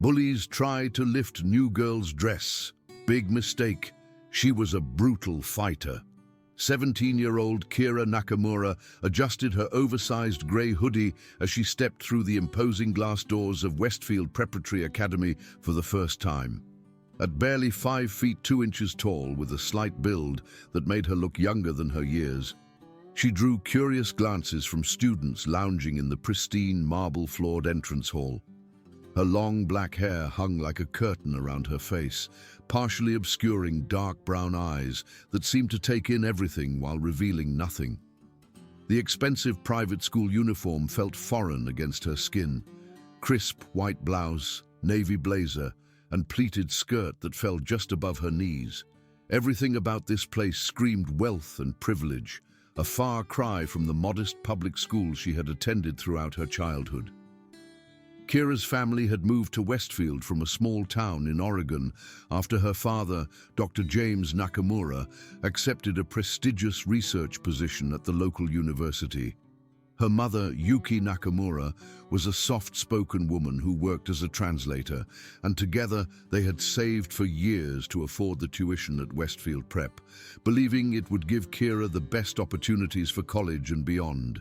Bullies try to lift new girl's dress. Big mistake. She was a brutal fighter. 17-year-old Kira Nakamura adjusted her oversized grey hoodie as she stepped through the imposing glass doors of Westfield Preparatory Academy for the first time. At barely 5 feet 2 inches tall, with a slight build that made her look younger than her years, she drew curious glances from students lounging in the pristine marble-floored entrance hall. Her long black hair hung like a curtain around her face, partially obscuring dark brown eyes that seemed to take in everything while revealing nothing. The expensive private school uniform felt foreign against her skin. Crisp white blouse, navy blazer, and pleated skirt that fell just above her knees. Everything about this place screamed wealth and privilege, a far cry from the modest public school she had attended throughout her childhood. Kira's family had moved to Westfield from a small town in Oregon after her father, Dr. James Nakamura, accepted a prestigious research position at the local university. Her mother, Yuki Nakamura, was a soft-spoken woman who worked as a translator, and together they had saved for years to afford the tuition at Westfield Prep, believing it would give Kira the best opportunities for college and beyond.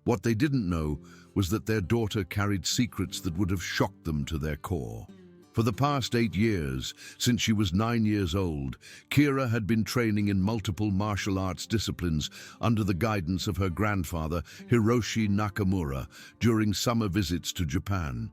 What they didn't know was that their daughter carried secrets that would have shocked them to their core. For the past 8 years, since she was 9 years old, Kira had been training in multiple martial arts disciplines under the guidance of her grandfather, Hiroshi Nakamura, during summer visits to Japan.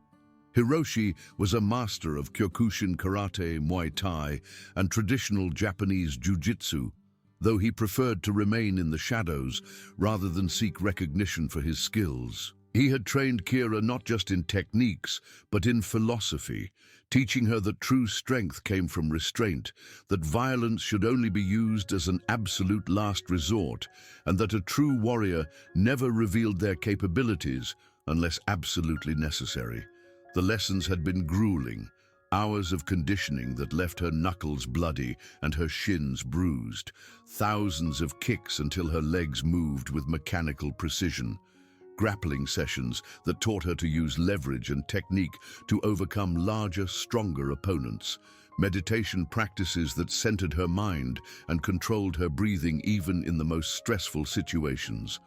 Hiroshi was a master of Kyokushin karate, Muay Thai, and traditional Japanese jiu-jitsu, though he preferred to remain in the shadows rather than seek recognition for his skills. He had trained Kira not just in techniques, but in philosophy, teaching her that true strength came from restraint, that violence should only be used as an absolute last resort, and that a true warrior never revealed their capabilities unless absolutely necessary. The lessons had been grueling, hours of conditioning that left her knuckles bloody and her shins bruised, thousands of kicks until her legs moved with mechanical precision, grappling sessions that taught her to use leverage and technique to overcome larger, stronger opponents, meditation practices that centered her mind and controlled her breathing even in the most stressful situations.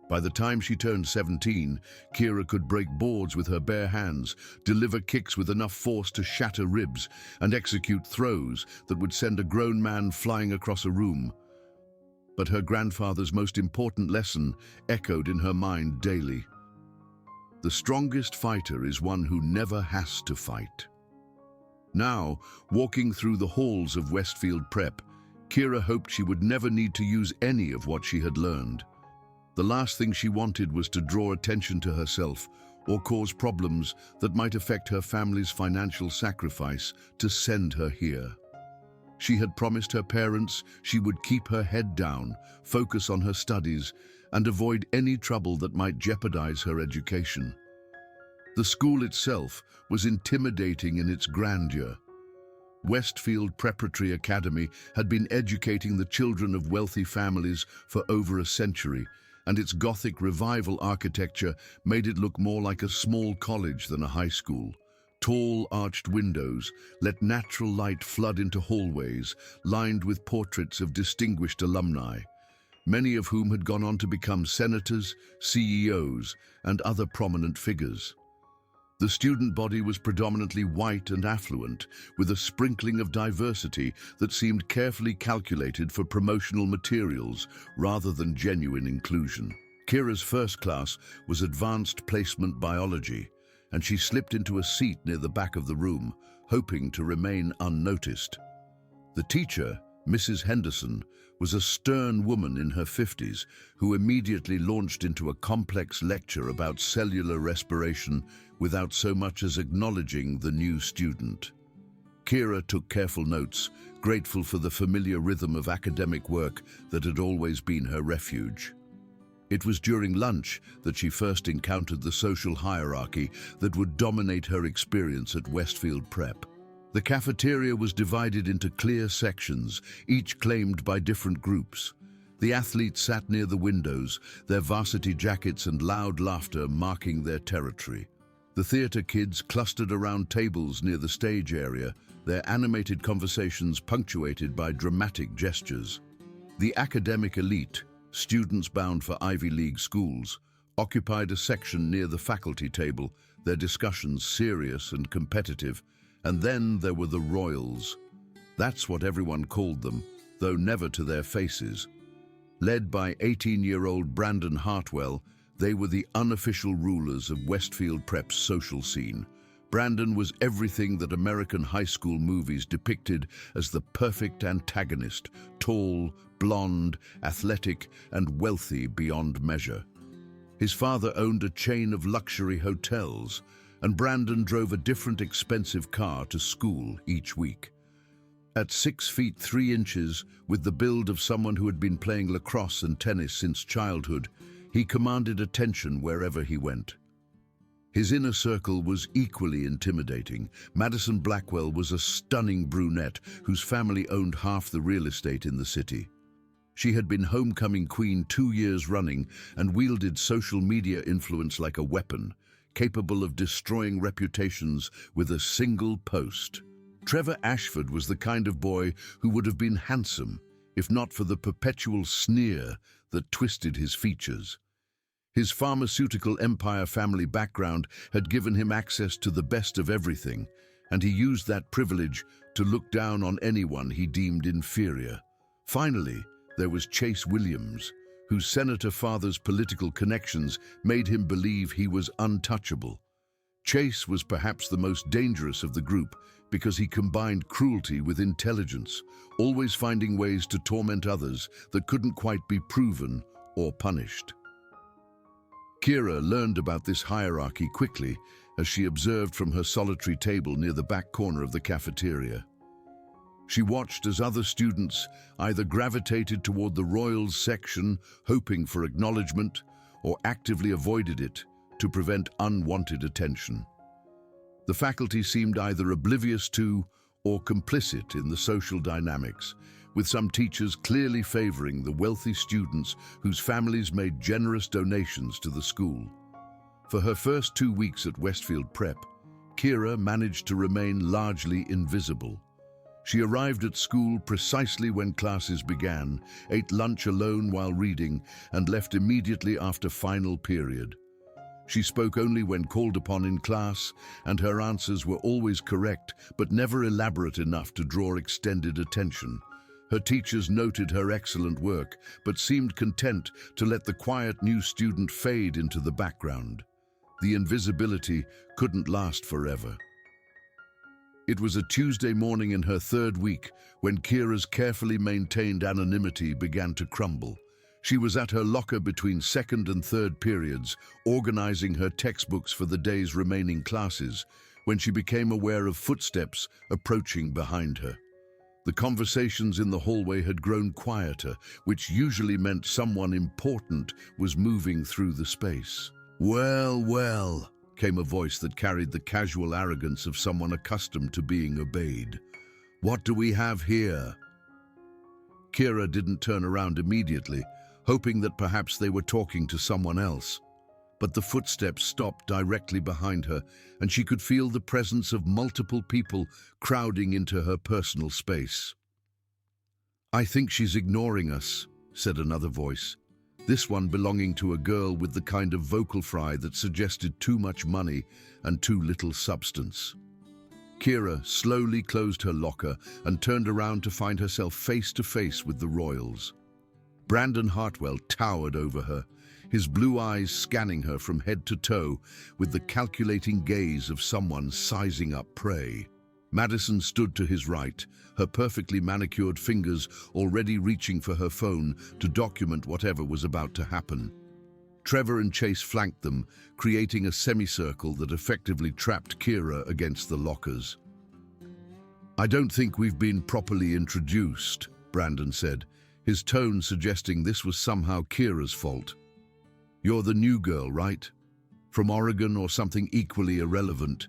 By the time she turned 17, Kira could break boards with her bare hands, deliver kicks with enough force to shatter ribs, and execute throws that would send a grown man flying across a room. But her grandfather's most important lesson echoed in her mind daily. The strongest fighter is one who never has to fight. Now, walking through the halls of Westfield Prep, Kira hoped she would never need to use any of what she had learned. The last thing she wanted was to draw attention to herself or cause problems that might affect her family's financial sacrifice to send her here. She had promised her parents she would keep her head down, focus on her studies, and avoid any trouble that might jeopardize her education. The school itself was intimidating in its grandeur. Westfield Preparatory Academy had been educating the children of wealthy families for over a century, and its Gothic revival architecture made it look more like a small college than a high school. Tall, arched windows let natural light flood into hallways lined with portraits of distinguished alumni, many of whom had gone on to become senators, CEOs, and other prominent figures. The student body was predominantly white and affluent, with a sprinkling of diversity that seemed carefully calculated for promotional materials rather than genuine inclusion. Kira's first class was Advanced Placement Biology, and she slipped into a seat near the back of the room, hoping to remain unnoticed. The teacher, Mrs. Henderson, was a stern woman in her 50s who immediately launched into a complex lecture about cellular respiration without so much as acknowledging the new student. Kira took careful notes, grateful for the familiar rhythm of academic work that had always been her refuge. It was during lunch that she first encountered the social hierarchy that would dominate her experience at Westfield Prep. The cafeteria was divided into clear sections, each claimed by different groups. The athletes sat near the windows, their varsity jackets and loud laughter marking their territory. The theater kids clustered around tables near the stage area, their animated conversations punctuated by dramatic gestures. The academic elite, students bound for Ivy League schools, occupied a section near the faculty table, their discussions serious and competitive. And then there were the royals. That's what everyone called them, though never to their faces. Led by 18-year-old Brandon Hartwell, they were the unofficial rulers of Westfield Prep's social scene. Brandon was everything that American high school movies depicted as the perfect antagonist, tall, blonde, athletic, and wealthy beyond measure. His father owned a chain of luxury hotels, and Brandon drove a different expensive car to school each week. At 6 feet 3 inches, with the build of someone who had been playing lacrosse and tennis since childhood, he commanded attention wherever he went. His inner circle was equally intimidating. Madison Blackwell was a stunning brunette whose family owned half the real estate in the city. She had been homecoming queen 2 years running and wielded social media influence like a weapon, capable of destroying reputations with a single post. Trevor Ashford was the kind of boy who would have been handsome, if not for the perpetual sneer that twisted his features. His pharmaceutical empire family background had given him access to the best of everything, and he used that privilege to look down on anyone he deemed inferior. Finally, there was Chase Williams, whose senator father's political connections made him believe he was untouchable. Chase was perhaps the most dangerous of the group because he combined cruelty with intelligence, always finding ways to torment others that couldn't quite be proven or punished. Kira learned about this hierarchy quickly as she observed from her solitary table near the back corner of the cafeteria. She watched as other students either gravitated toward the royals section, hoping for acknowledgement, or actively avoided it to prevent unwanted attention. The faculty seemed either oblivious to or complicit in the social dynamics, with some teachers clearly favoring the wealthy students whose families made generous donations to the school. For her first 2 weeks at Westfield Prep, Kira managed to remain largely invisible. She arrived at school precisely when classes began, ate lunch alone while reading, and left immediately after final period. She spoke only when called upon in class, and her answers were always correct, but never elaborate enough to draw extended attention. Her teachers noted her excellent work, but seemed content to let the quiet new student fade into the background. The invisibility couldn't last forever. It was a Tuesday morning in her 3rd week when Kira's carefully maintained anonymity began to crumble. She was at her locker between 2nd and 3rd periods, organizing her textbooks for the day's remaining classes, when she became aware of footsteps approaching behind her. The conversations in the hallway had grown quieter, which usually meant someone important was moving through the space. "Well, well," came a voice that carried the casual arrogance of someone accustomed to being obeyed. "What do we have here?" Kira didn't turn around immediately, hoping that perhaps they were talking to someone else. But the footsteps stopped directly behind her, and she could feel the presence of multiple people crowding into her personal space. "I think she's ignoring us," said another voice, this one belonging to a girl with the kind of vocal fry that suggested too much money and too little substance. Kira slowly closed her locker and turned around to find herself face to face with the royals. Brandon Hartwell towered over her, his blue eyes scanning her from head to toe with the calculating gaze of someone sizing up prey. Madison stood to his right, her perfectly manicured fingers already reaching for her phone to document whatever was about to happen. Trevor and Chase flanked them, creating a semicircle that effectively trapped Kira against the lockers. "I don't think we've been properly introduced," Brandon said, his tone suggesting this was somehow Kira's fault. "You're the new girl, right? From Oregon or something equally irrelevant?"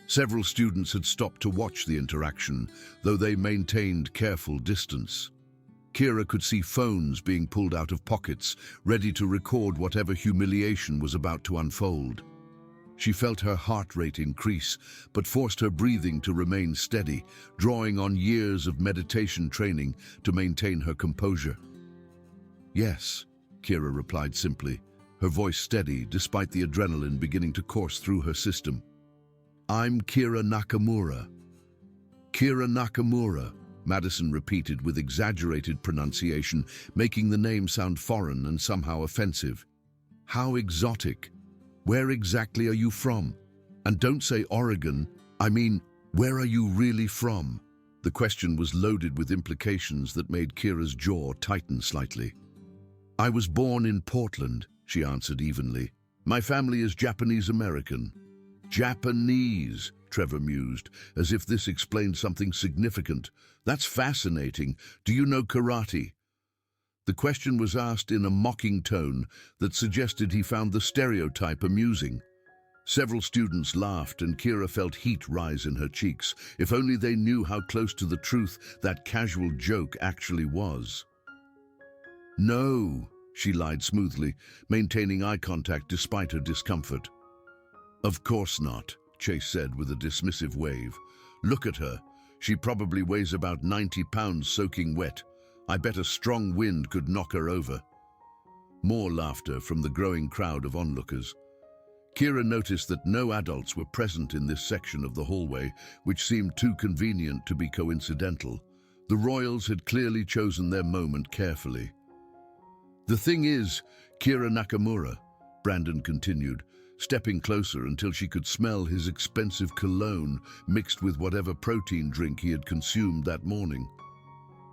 Several students had stopped to watch the interaction, though they maintained careful distance. Kira could see phones being pulled out of pockets, ready to record whatever humiliation was about to unfold. She felt her heart rate increase, but forced her breathing to remain steady, drawing on years of meditation training to maintain her composure. "Yes," Kira replied simply, her voice steady despite the adrenaline beginning to course through her system. "I'm Kira Nakamura." "Kira Nakamura," Madison repeated with exaggerated pronunciation, making the name sound foreign and somehow offensive. "How exotic. Where exactly are you from? And don't say Oregon, I mean, where are you really from?" The question was loaded with implications that made Kira's jaw tighten slightly. "I was born in Portland," she answered evenly. "My family is Japanese-American." "Japanese," Trevor mused, as if this explained something significant. "That's fascinating. Do you know karate?" The question was asked in a mocking tone that suggested he found the stereotype amusing. Several students laughed, and Kira felt heat rise in her cheeks. If only they knew how close to the truth that casual joke actually was. "No," she lied smoothly, maintaining eye contact despite her discomfort. "Of course not," Chase said with a dismissive wave. "Look at her. She probably weighs about 90 pounds soaking wet. I bet a strong wind could knock her over." More laughter from the growing crowd of onlookers. Kira noticed that no adults were present in this section of the hallway, which seemed too convenient to be coincidental. The royals had clearly chosen their moment carefully. "The thing is, Kira Nakamura," Brandon continued, stepping closer until she could smell his expensive cologne mixed with whatever protein drink he had consumed that morning.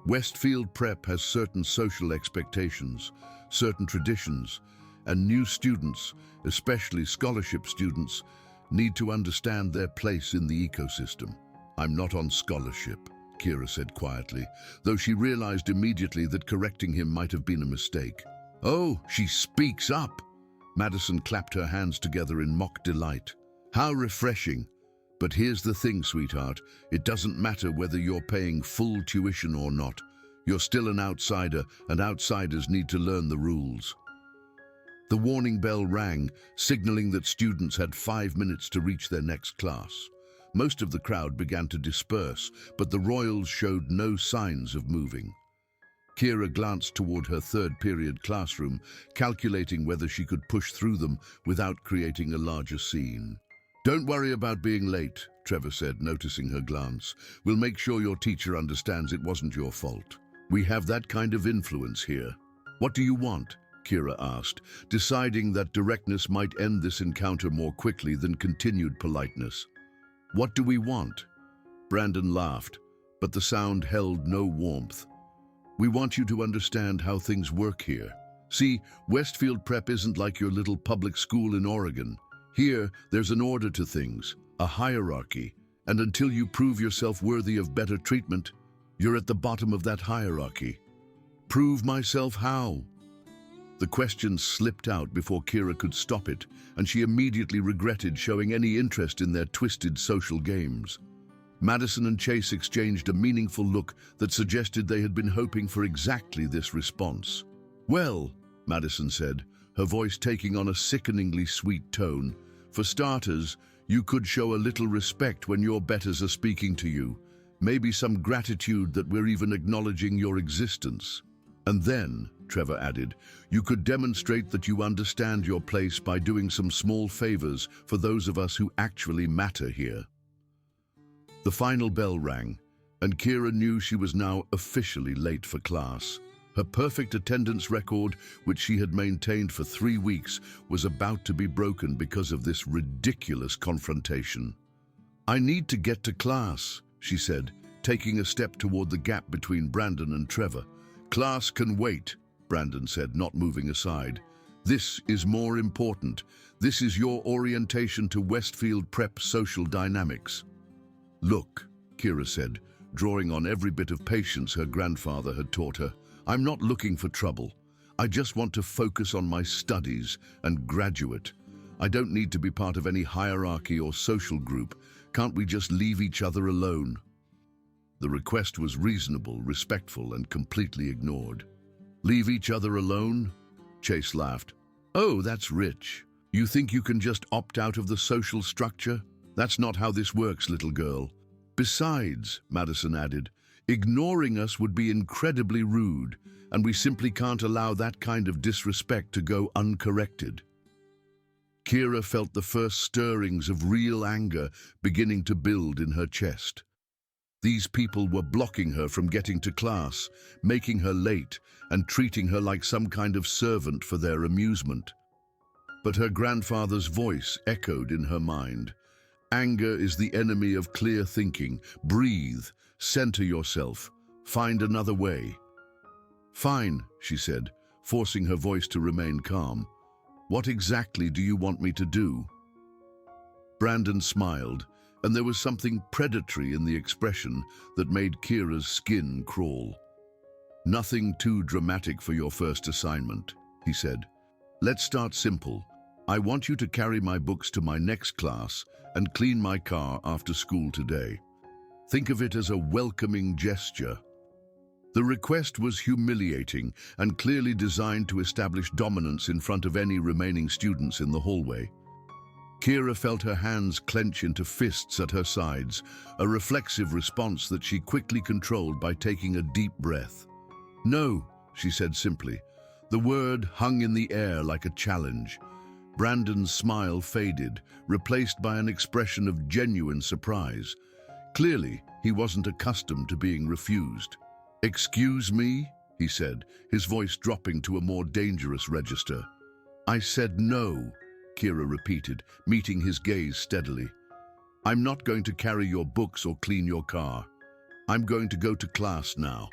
"Westfield Prep has certain social expectations, certain traditions, and new students, especially scholarship students, need to understand their place in the ecosystem." "I'm not on scholarship," Kira said quietly, though she realized immediately that correcting him might have been a mistake. "Oh, she speaks up!" Madison clapped her hands together in mock delight. "How refreshing! But here's the thing, sweetheart. It doesn't matter whether you're paying full tuition or not. You're still an outsider, and outsiders need to learn the rules." The warning bell rang, signaling that students had 5 minutes to reach their next class. Most of the crowd began to disperse, but the royals showed no signs of moving. Kira glanced toward her third-period classroom, calculating whether she could push through them without creating a larger scene. "Don't worry about being late," Trevor said, noticing her glance. "We'll make sure your teacher understands it wasn't your fault. We have that kind of influence here." "What do you want?" Kira asked, deciding that directness might end this encounter more quickly than continued politeness. "What do we want?" Brandon laughed, but the sound held no warmth. "We want you to understand how things work here. See, Westfield Prep isn't like your little public school in Oregon. Here, there's an order to things, a hierarchy, and until you prove yourself worthy of better treatment, you're at the bottom of that hierarchy." "Prove myself how?" The question slipped out before Kira could stop it, and she immediately regretted showing any interest in their twisted social games. Madison and Chase exchanged a meaningful look that suggested they had been hoping for exactly this response. "Well," Madison said, her voice taking on a sickeningly sweet tone, "for starters, you could show a little respect when your betters are speaking to you. Maybe some gratitude that we're even acknowledging your existence. And then," Trevor added, "you could demonstrate that you understand your place by doing some small favors for those of us who actually matter here." The final bell rang, and Kira knew she was now officially late for class. Her perfect attendance record, which she had maintained for 3 weeks, was about to be broken because of this ridiculous confrontation. "I need to get to class," she said, taking a step toward the gap between Brandon and Trevor. "Class can wait," Brandon said, not moving aside. "This is more important. This is your orientation to Westfield Prep social dynamics." "Look," Kira said, drawing on every bit of patience her grandfather had taught her, "I'm not looking for trouble. I just want to focus on my studies and graduate. I don't need to be part of any hierarchy or social group. Can't we just leave each other alone?" The request was reasonable, respectful, and completely ignored. "Leave each other alone?" Chase laughed. "Oh, that's rich. You think you can just opt out of the social structure? That's not how this works, little girl. Besides, Madison added, ignoring us would be incredibly rude, and we simply can't allow that kind of disrespect to go uncorrected. Kira felt the first stirrings of real anger beginning to build in her chest. These people were blocking her from getting to class, making her late, and treating her like some kind of servant for their amusement. But her grandfather's voice echoed in her mind. Anger is the enemy of clear thinking. Breathe, center yourself, find another way. Fine, she said, forcing her voice to remain calm. What exactly do you want me to do? Brandon smiled, and there was something predatory in the expression that made Kira's skin crawl. Nothing too dramatic for your first assignment, he said. Let's start simple. I want you to carry my books to my next class and clean my car after school today. Think of it as a welcoming gesture. The request was humiliating and clearly designed to establish dominance in front of any remaining students in the hallway. Kira felt her hands clench into fists at her sides, a reflexive response that she quickly controlled by taking a deep breath. No, she said simply. The word hung in the air like a challenge. Brandon's smile faded, replaced by an expression of genuine surprise. Clearly, he wasn't accustomed to being refused. Excuse me, he said, his voice dropping to a more dangerous register. I said no, Kira repeated, meeting his gaze steadily. I'm not going to carry your books or clean your car. I'm going to go to class now.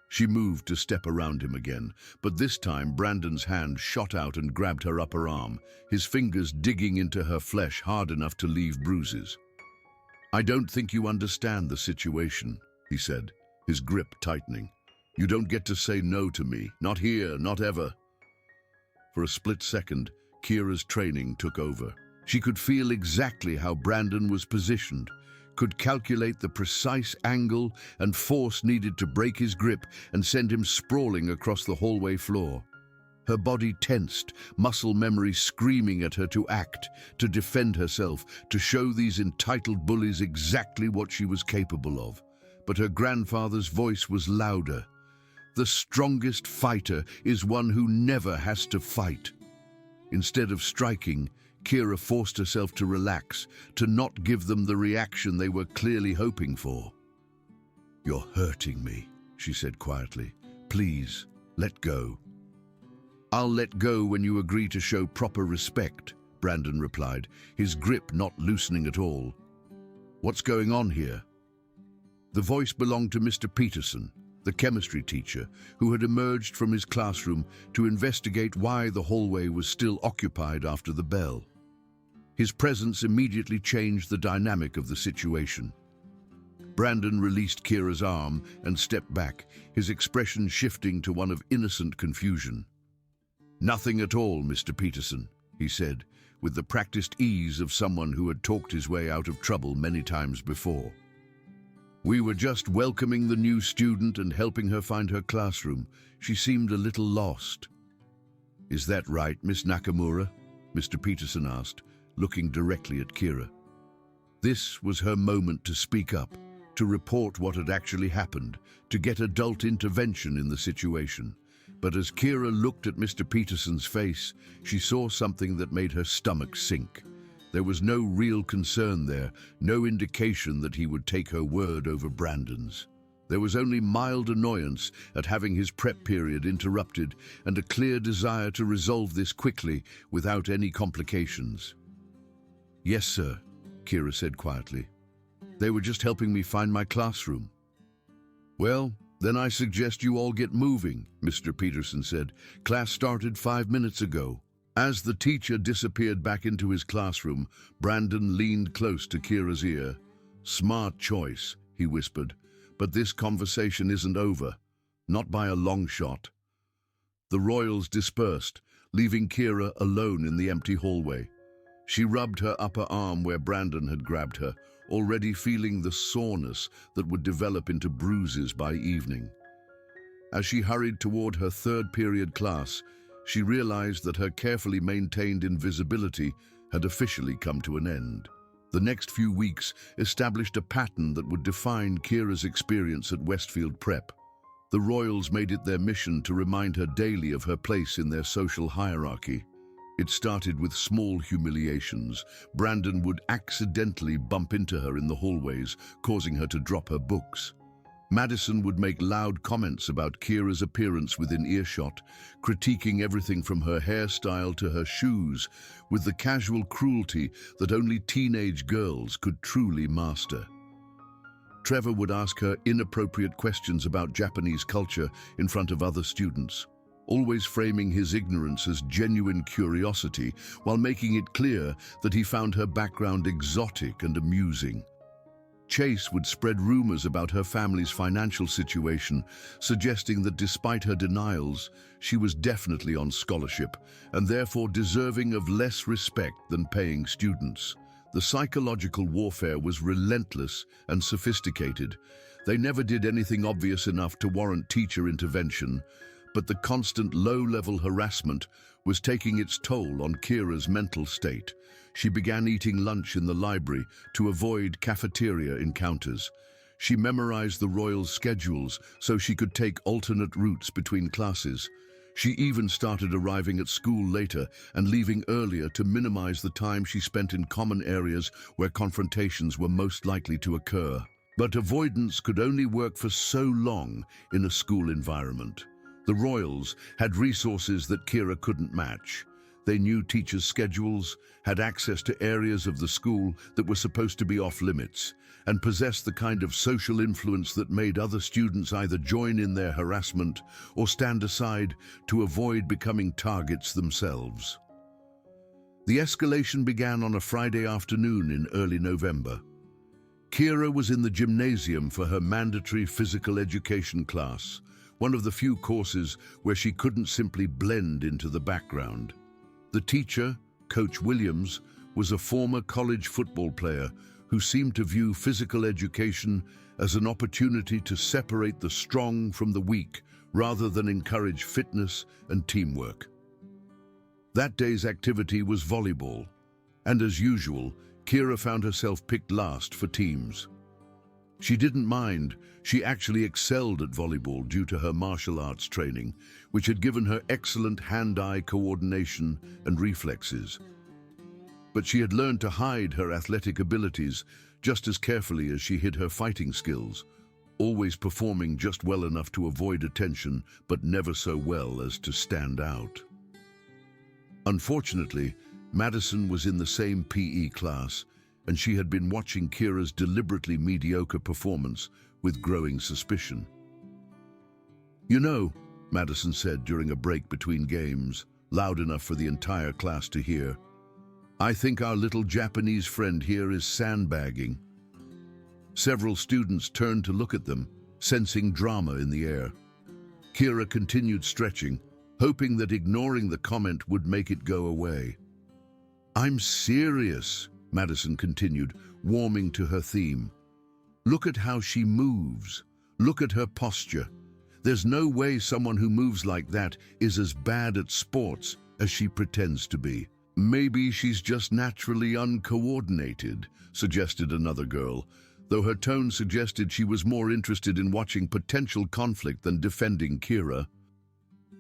She moved to step around him again, but this time Brandon's hand shot out and grabbed her upper arm, his fingers digging into her flesh hard enough to leave bruises. I don't think you understand the situation, he said, his grip tightening. You don't get to say no to me, not here, not ever. For a split second, Kira's training took over. She could feel exactly how Brandon was positioned, could calculate the precise angle and force needed to break his grip and send him sprawling across the hallway floor. Her body tensed, muscle memory screaming at her to act, to defend herself, to show these entitled bullies exactly what she was capable of. But her grandfather's voice was louder. The strongest fighter is one who never has to fight. Instead of striking, Kira forced herself to relax, to not give them the reaction they were clearly hoping for. You're hurting me, she said quietly. Please, let go. I'll let go when you agree to show proper respect, Brandon replied, his grip not loosening at all. What's going on here? The voice belonged to Mr. Peterson, the chemistry teacher, who had emerged from his classroom to investigate why the hallway was still occupied after the bell. His presence immediately changed the dynamic of the situation. Brandon released Kira's arm and stepped back, his expression shifting to one of innocent confusion. Nothing at all, Mr. Peterson, he said, with the practiced ease of someone who had talked his way out of trouble many times before. We were just welcoming the new student and helping her find her classroom. She seemed a little lost. Is that right, Miss Nakamura? Mr. Peterson asked, looking directly at Kira. This was her moment to speak up, to report what had actually happened, to get adult intervention in the situation. But as Kira looked at Mr. Peterson's face, she saw something that made her stomach sink. There was no real concern there, no indication that he would take her word over Brandon's. There was only mild annoyance at having his prep period interrupted and a clear desire to resolve this quickly without any complications. Yes, sir, Kira said quietly. They were just helping me find my classroom. Well, then I suggest you all get moving, Mr. Peterson said. Class started 5 minutes ago. As the teacher disappeared back into his classroom, Brandon leaned close to Kira's ear. Smart choice, he whispered, but this conversation isn't over. Not by a long shot. The royals dispersed, leaving Kira alone in the empty hallway. She rubbed her upper arm where Brandon had grabbed her, already feeling the soreness that would develop into bruises by evening. As she hurried toward her third period class, she realized that her carefully maintained invisibility had officially come to an end. The next few weeks established a pattern that would define Kira's experience at Westfield Prep. The Royals made it their mission to remind her daily of her place in their social hierarchy. It started with small humiliations. Brandon would accidentally bump into her in the hallways, causing her to drop her books. Madison would make loud comments about Kira's appearance within earshot, critiquing everything from her hairstyle to her shoes, with the casual cruelty that only teenage girls could truly master. Trevor would ask her inappropriate questions about Japanese culture in front of other students, always framing his ignorance as genuine curiosity while making it clear that he found her background exotic and amusing. Chase would spread rumors about her family's financial situation, suggesting that despite her denials, she was definitely on scholarship and therefore deserving of less respect than paying students. The psychological warfare was relentless and sophisticated. They never did anything obvious enough to warrant teacher intervention, but the constant low-level harassment was taking its toll on Kira's mental state. She began eating lunch in the library to avoid cafeteria encounters. She memorized the Royals' schedules so she could take alternate routes between classes. She even started arriving at school later and leaving earlier to minimize the time she spent in common areas where confrontations were most likely to occur. But avoidance could only work for so long in a school environment. The Royals had resources that Kira couldn't match. They knew teachers' schedules, had access to areas of the school that were supposed to be off limits, and possessed the kind of social influence that made other students either join in their harassment or stand aside to avoid becoming targets themselves. The escalation began on a Friday afternoon in early November. Kira was in the gymnasium for her mandatory physical education class, one of the few courses where she couldn't simply blend into the background. The teacher, Coach Williams, was a former college football player who seemed to view physical education as an opportunity to separate the strong from the weak rather than encourage fitness and teamwork. That day's activity was volleyball, and as usual, Kira found herself picked last for teams. She didn't mind. She actually excelled at volleyball due to her martial arts training, which had given her excellent hand-eye coordination and reflexes. But she had learned to hide her athletic abilities just as carefully as she hid her fighting skills, always performing just well enough to avoid attention, but never so well as to stand out. Unfortunately, Madison was in the same PE class, and she had been watching Kira's deliberately mediocre performance with growing suspicion. "You know," Madison said during a break between games, loud enough for the entire class to hear, "I think our little Japanese friend here is sandbagging." Several students turned to look at them, sensing drama in the air. Kira continued stretching, hoping that ignoring the comment would make it go away. "I'm serious," Madison continued, warming to her theme. "Look at how she moves. Look at her posture. There's no way someone who moves like that is as bad at sports as she pretends to be. Maybe she's just naturally uncoordinated," suggested another girl, though her tone suggested she was more interested in watching potential conflict than defending Kira.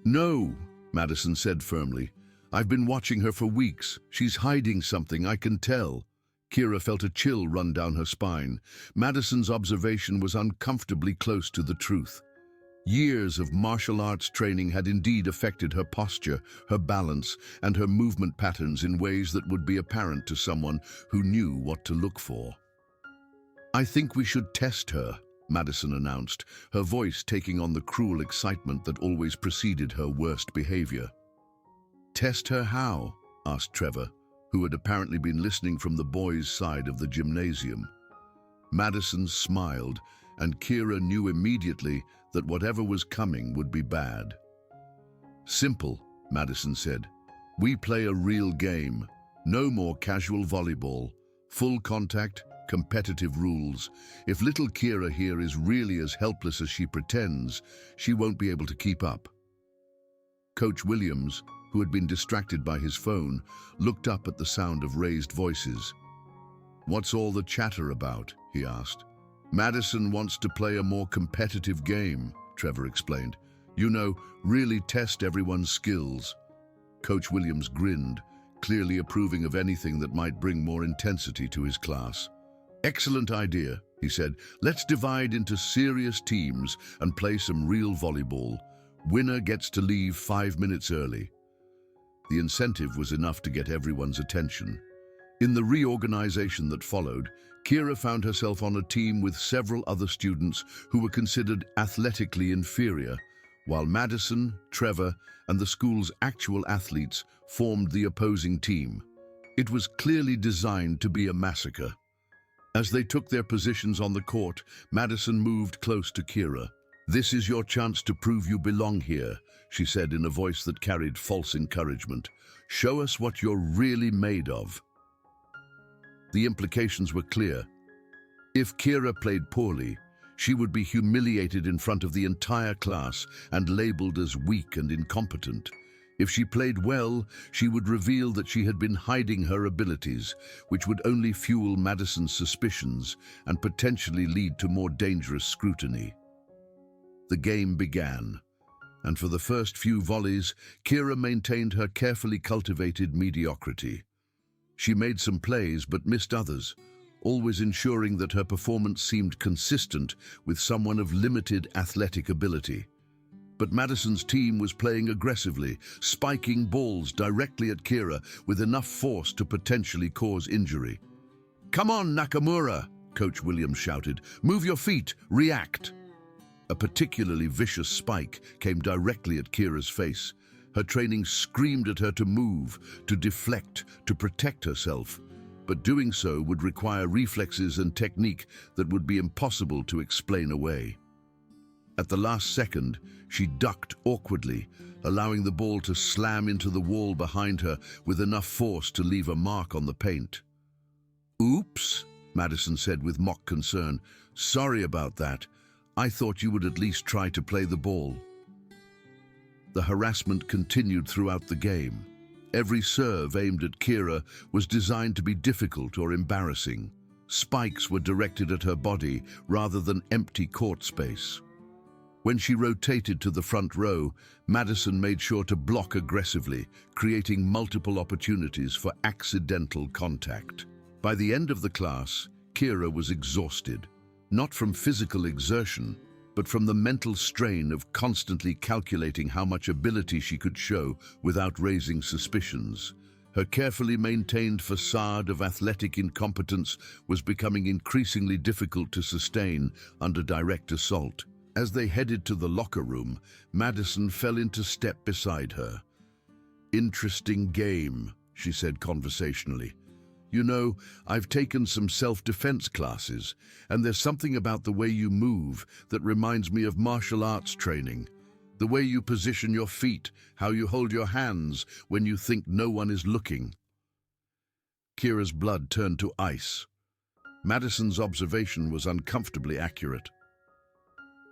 "No," Madison said firmly. "I've been watching her for weeks. She's hiding something, I can tell." Kira felt a chill run down her spine. Madison's observation was uncomfortably close to the truth. Years of martial arts training had indeed affected her posture, her balance, and her movement patterns in ways that would be apparent to someone who knew what to look for. "I think we should test her," Madison announced, her voice taking on the cruel excitement that always preceded her worst behavior. "Test her how?" asked Trevor, who had apparently been listening from the boys' side of the gymnasium. Madison smiled, and Kira knew immediately that whatever was coming would be bad. "Simple," Madison said. "We play a real game. No more casual volleyball. Full contact, competitive rules. If little Kira here is really as helpless as she pretends, she won't be able to keep up." Coach Williams, who had been distracted by his phone, looked up at the sound of raised voices. "What's all the chatter about?" he asked. "Madison wants to play a more competitive game," Trevor explained. "You know, really test everyone's skills." Coach Williams grinned, clearly approving of anything that might bring more intensity to his class. "Excellent idea," he said. "Let's divide into serious teams and play some real volleyball. Winner gets to leave 5 minutes early." The incentive was enough to get everyone's attention. In the reorganization that followed, Kira found herself on a team with several other students who were considered athletically inferior, while Madison, Trevor, and the school's actual athletes formed the opposing team. It was clearly designed to be a massacre. As they took their positions on the court, Madison moved close to Kira. "This is your chance to prove you belong here," she said in a voice that carried false encouragement. "Show us what you're really made of." The implications were clear. If Kira played poorly, she would be humiliated in front of the entire class and labeled as weak and incompetent. If she played well, she would reveal that she had been hiding her abilities, which would only fuel Madison's suspicions and potentially lead to more dangerous scrutiny. The game began, and for the first few volleys, Kira maintained her carefully cultivated mediocrity. She made some plays but missed others, always ensuring that her performance seemed consistent with someone of limited athletic ability. But Madison's team was playing aggressively, spiking balls directly at Kira with enough force to potentially cause injury. "Come on, Nakamura!" Coach Williams shouted. "Move your feet! React!" A particularly vicious spike came directly at Kira's face. Her training screamed at her to move, to deflect, to protect herself. But doing so would require reflexes and technique that would be impossible to explain away. At the last second, she ducked awkwardly, allowing the ball to slam into the wall behind her with enough force to leave a mark on the paint. "Oops," Madison said with mock concern. "Sorry about that. I thought you would at least try to play the ball." The harassment continued throughout the game. Every serve aimed at Kira was designed to be difficult or embarrassing. Spikes were directed at her body rather than empty court space. When she rotated to the front row, Madison made sure to block aggressively, creating multiple opportunities for accidental contact. By the end of the class, Kira was exhausted, not from physical exertion, but from the mental strain of constantly calculating how much ability she could show without raising suspicions. Her carefully maintained facade of athletic incompetence was becoming increasingly difficult to sustain under direct assault. As they headed to the locker room, Madison fell into step beside her. "Interesting game," she said conversationally. "You know, I've taken some self-defense classes, and there's something about the way you move that reminds me of martial arts training. The way you position your feet, how you hold your hands when you think no one is looking." Kira's blood turned to ice. Madison's observation was uncomfortably accurate.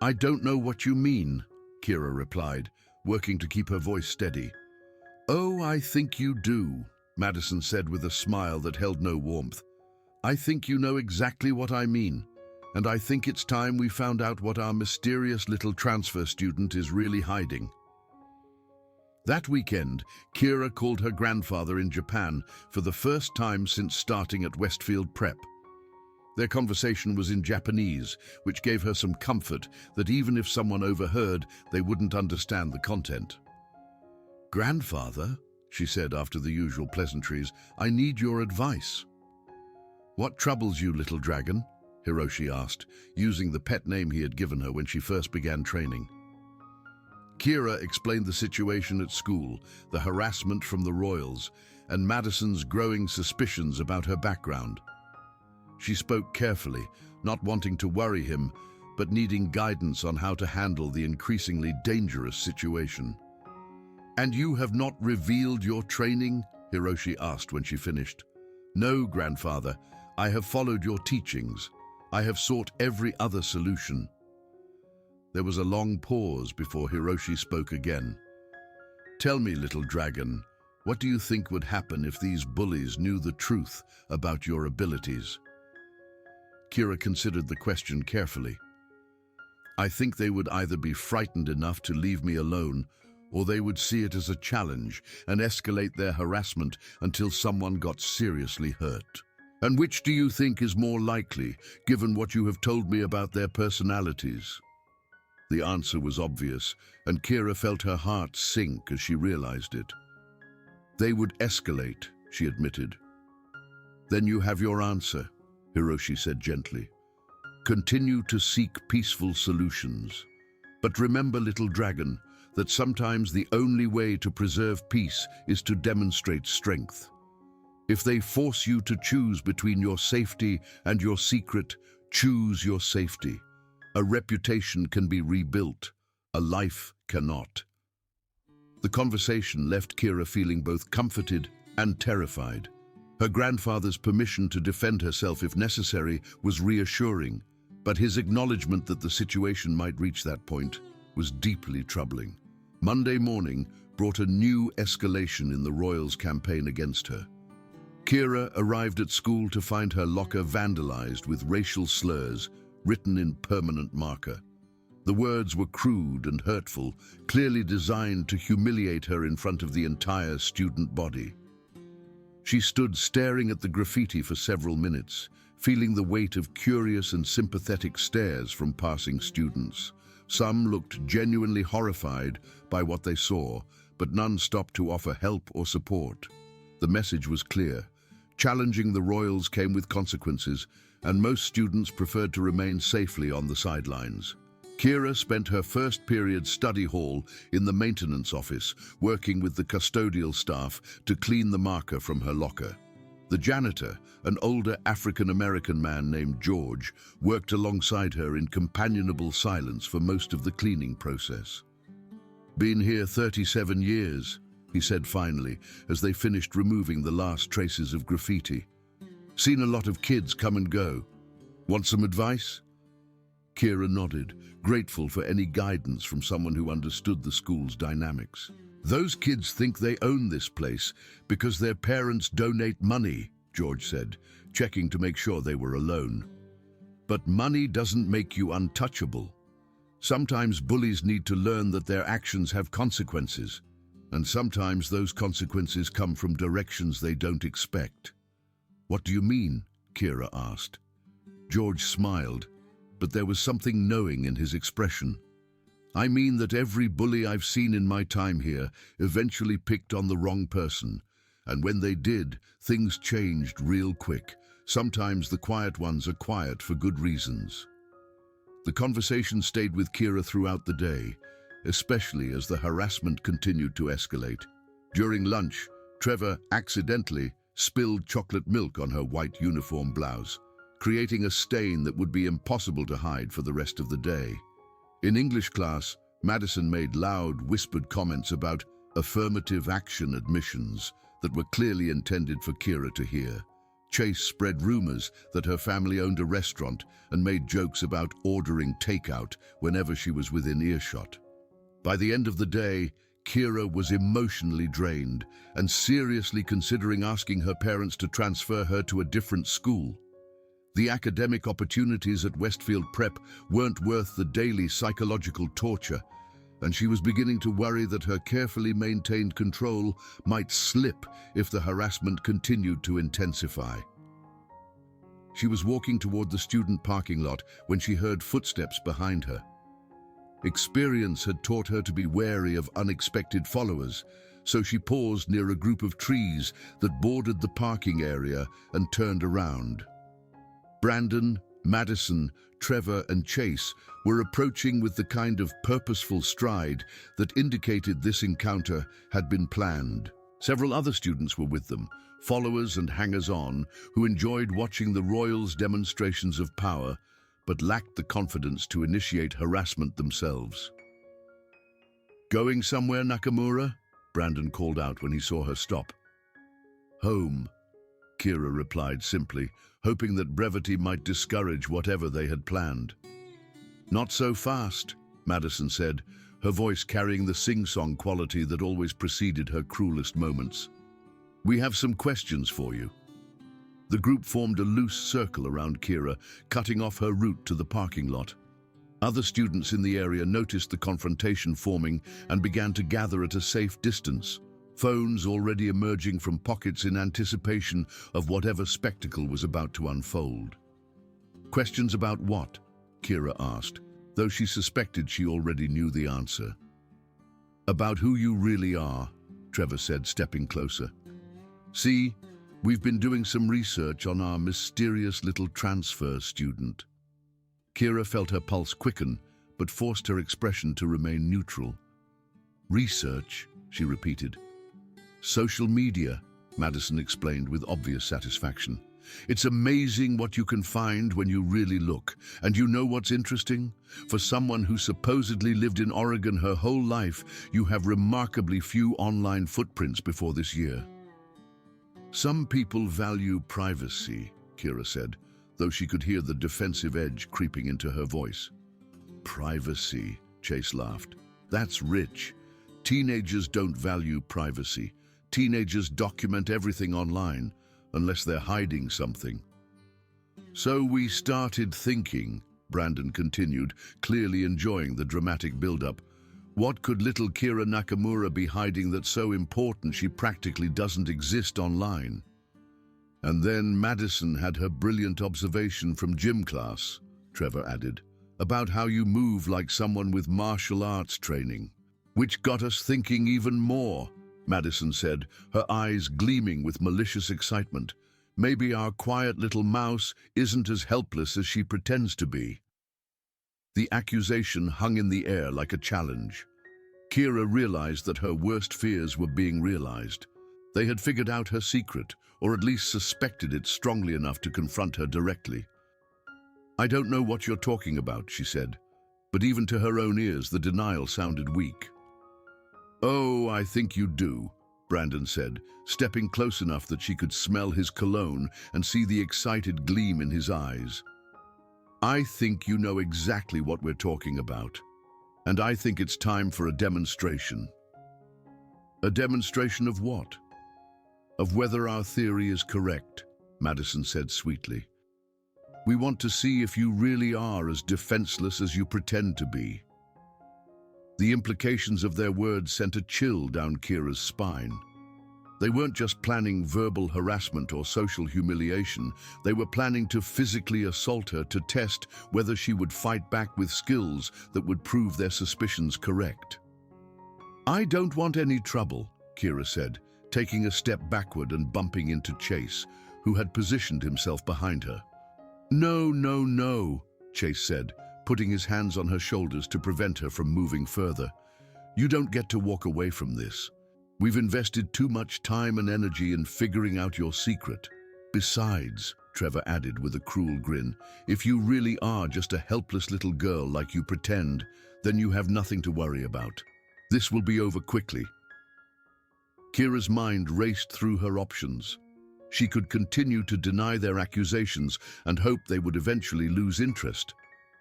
"I don't know what you mean," Kira replied, working to keep her voice steady. "Oh, I think you do," Madison said with a smile that held no warmth. "I think you know exactly what I mean, and I think it's time we found out what our mysterious little transfer student is really hiding." That weekend, Kira called her grandfather in Japan for the first time since starting at Westfield Prep. Their conversation was in Japanese, which gave her some comfort that even if someone overheard, they wouldn't understand the content. "Grandfather," she said after the usual pleasantries, "I need your advice." "What troubles you, little dragon?" Hiroshi asked, using the pet name he had given her when she first began training. Kira explained the situation at school, the harassment from the Royals, and Madison's growing suspicions about her background. She spoke carefully, not wanting to worry him, but needing guidance on how to handle the increasingly dangerous situation. "And you have not revealed your training?" Hiroshi asked when she finished. "No, grandfather. I have followed your teachings. I have sought every other solution." There was a long pause before Hiroshi spoke again. Tell me, little dragon, what do you think would happen if these bullies knew the truth about your abilities? Kira considered the question carefully. I think they would either be frightened enough to leave me alone, or they would see it as a challenge and escalate their harassment until someone got seriously hurt. And which do you think is more likely, given what you have told me about their personalities? The answer was obvious, and Kira felt her heart sink as she realized it. They would escalate, she admitted. Then you have your answer, Hiroshi said gently. Continue to seek peaceful solutions. But remember, little dragon, that sometimes the only way to preserve peace is to demonstrate strength. If they force you to choose between your safety and your secret, choose your safety. A reputation can be rebuilt, a life cannot. The conversation left Kira feeling both comforted and terrified. Her grandfather's permission to defend herself if necessary was reassuring, but his acknowledgement that the situation might reach that point was deeply troubling. Monday morning brought a new escalation in the Royals' campaign against her. Kira arrived at school to find her locker vandalized with racial slurs written in permanent marker. The words were crude and hurtful, clearly designed to humiliate her in front of the entire student body. She stood staring at the graffiti for several minutes, feeling the weight of curious and sympathetic stares from passing students. Some looked genuinely horrified by what they saw, but none stopped to offer help or support. The message was clear. Challenging the Royals came with consequences, and most students preferred to remain safely on the sidelines. Kira spent her first period study hall in the maintenance office, working with the custodial staff to clean the marker from her locker. The janitor, an older African-American man named George, worked alongside her in companionable silence for most of the cleaning process. Been here 37 years, he said finally, as they finished removing the last traces of graffiti. Seen a lot of kids come and go. Want some advice? Kira nodded, grateful for any guidance from someone who understood the school's dynamics. Those kids think they own this place because their parents donate money, George said, checking to make sure they were alone. But money doesn't make you untouchable. Sometimes bullies need to learn that their actions have consequences, and sometimes those consequences come from directions they don't expect. What do you mean? Kira asked. George smiled, but there was something knowing in his expression. I mean that every bully I've seen in my time here eventually picked on the wrong person, and when they did, things changed real quick. Sometimes the quiet ones are quiet for good reasons. The conversation stayed with Kira throughout the day, especially as the harassment continued to escalate. During lunch, Trevor accidentally spilled chocolate milk on her white uniform blouse, creating a stain that would be impossible to hide for the rest of the day. In English class, Madison made loud, whispered comments about affirmative action admissions that were clearly intended for Kira to hear. Chase spread rumors that her family owned a restaurant and made jokes about ordering takeout whenever she was within earshot. By the end of the day, Kira was emotionally drained and seriously considering asking her parents to transfer her to a different school. The academic opportunities at Westfield Prep weren't worth the daily psychological torture, and she was beginning to worry that her carefully maintained control might slip if the harassment continued to intensify. She was walking toward the student parking lot when she heard footsteps behind her. Experience had taught her to be wary of unexpected followers, so she paused near a group of trees that bordered the parking area and turned around. Brandon, Madison, Trevor, and Chase were approaching with the kind of purposeful stride that indicated this encounter had been planned. Several other students were with them, followers and hangers-on, who enjoyed watching the Royals' demonstrations of power, but lacked the confidence to initiate harassment themselves. Going somewhere, Nakamura? Brandon called out when he saw her stop. Home, Kira replied simply, hoping that brevity might discourage whatever they had planned. Not so fast, Madison said, her voice carrying the sing-song quality that always preceded her cruelest moments. "We have some questions for you." The group formed a loose circle around Kira, cutting off her route to the parking lot. Other students in the area noticed the confrontation forming and began to gather at a safe distance, phones already emerging from pockets in anticipation of whatever spectacle was about to unfold. "Questions about what?" Kira asked, though she suspected she already knew the answer. "About who you really are," Trevor said, stepping closer. "See, we've been doing some research on our mysterious little transfer student." Kira felt her pulse quicken, but forced her expression to remain neutral. "Research," she repeated. "Social media," Madison explained with obvious satisfaction. "It's amazing what you can find when you really look. And you know what's interesting? For someone who supposedly lived in Oregon her whole life, you have remarkably few online footprints before this year." "Some people value privacy," Kira said, though she could hear the defensive edge creeping into her voice. "Privacy," Chase laughed. "That's rich. Teenagers don't value privacy. Teenagers document everything online, unless they're hiding something." "So we started thinking," Brandon continued, clearly enjoying the dramatic build-up. "What could little Kira Nakamura be hiding that's so important she practically doesn't exist online?" "And then Madison had her brilliant observation from gym class," Trevor added, "about how you move like someone with martial arts training." "Which got us thinking even more," Madison said, her eyes gleaming with malicious excitement. "Maybe our quiet little mouse isn't as helpless as she pretends to be." The accusation hung in the air like a challenge. Kira realized that her worst fears were being realized. They had figured out her secret, or at least suspected it strongly enough to confront her directly. "I don't know what you're talking about," she said, but even to her own ears the denial sounded weak. "Oh, I think you do," Brandon said, stepping close enough that she could smell his cologne and see the excited gleam in his eyes. "I think you know exactly what we're talking about, and I think it's time for a demonstration." "A demonstration of what?" "Of whether our theory is correct," Madison said sweetly. "We want to see if you really are as defenseless as you pretend to be." The implications of their words sent a chill down Kira's spine. They weren't just planning verbal harassment or social humiliation, they were planning to physically assault her to test whether she would fight back with skills that would prove their suspicions correct. "I don't want any trouble," Kira said, taking a step backward and bumping into Chase, who had positioned himself behind her. "No, no, no," Chase said, putting his hands on her shoulders to prevent her from moving further. "You don't get to walk away from this. We've invested too much time and energy in figuring out your secret. Besides," Trevor added with a cruel grin, "if you really are just a helpless little girl like you pretend, then you have nothing to worry about. This will be over quickly." Kira's mind raced through her options. She could continue to deny their accusations and hope they would eventually lose interest.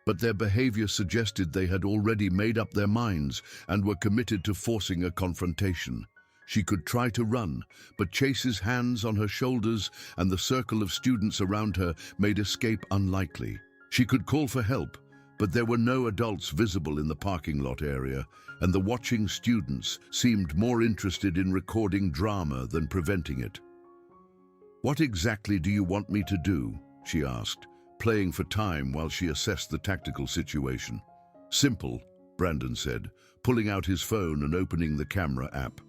But their behavior suggested they had already made up their minds and were committed to forcing a confrontation. She could try to run, but Chase's hands on her shoulders and the circle of students around her made escape unlikely. She could call for help, but there were no adults visible in the parking lot area, and the watching students seemed more interested in recording drama than preventing it. "What exactly do you want me to do?" she asked, playing for time while she assessed the tactical situation. "Simple," Brandon said, pulling out his phone and opening the camera app.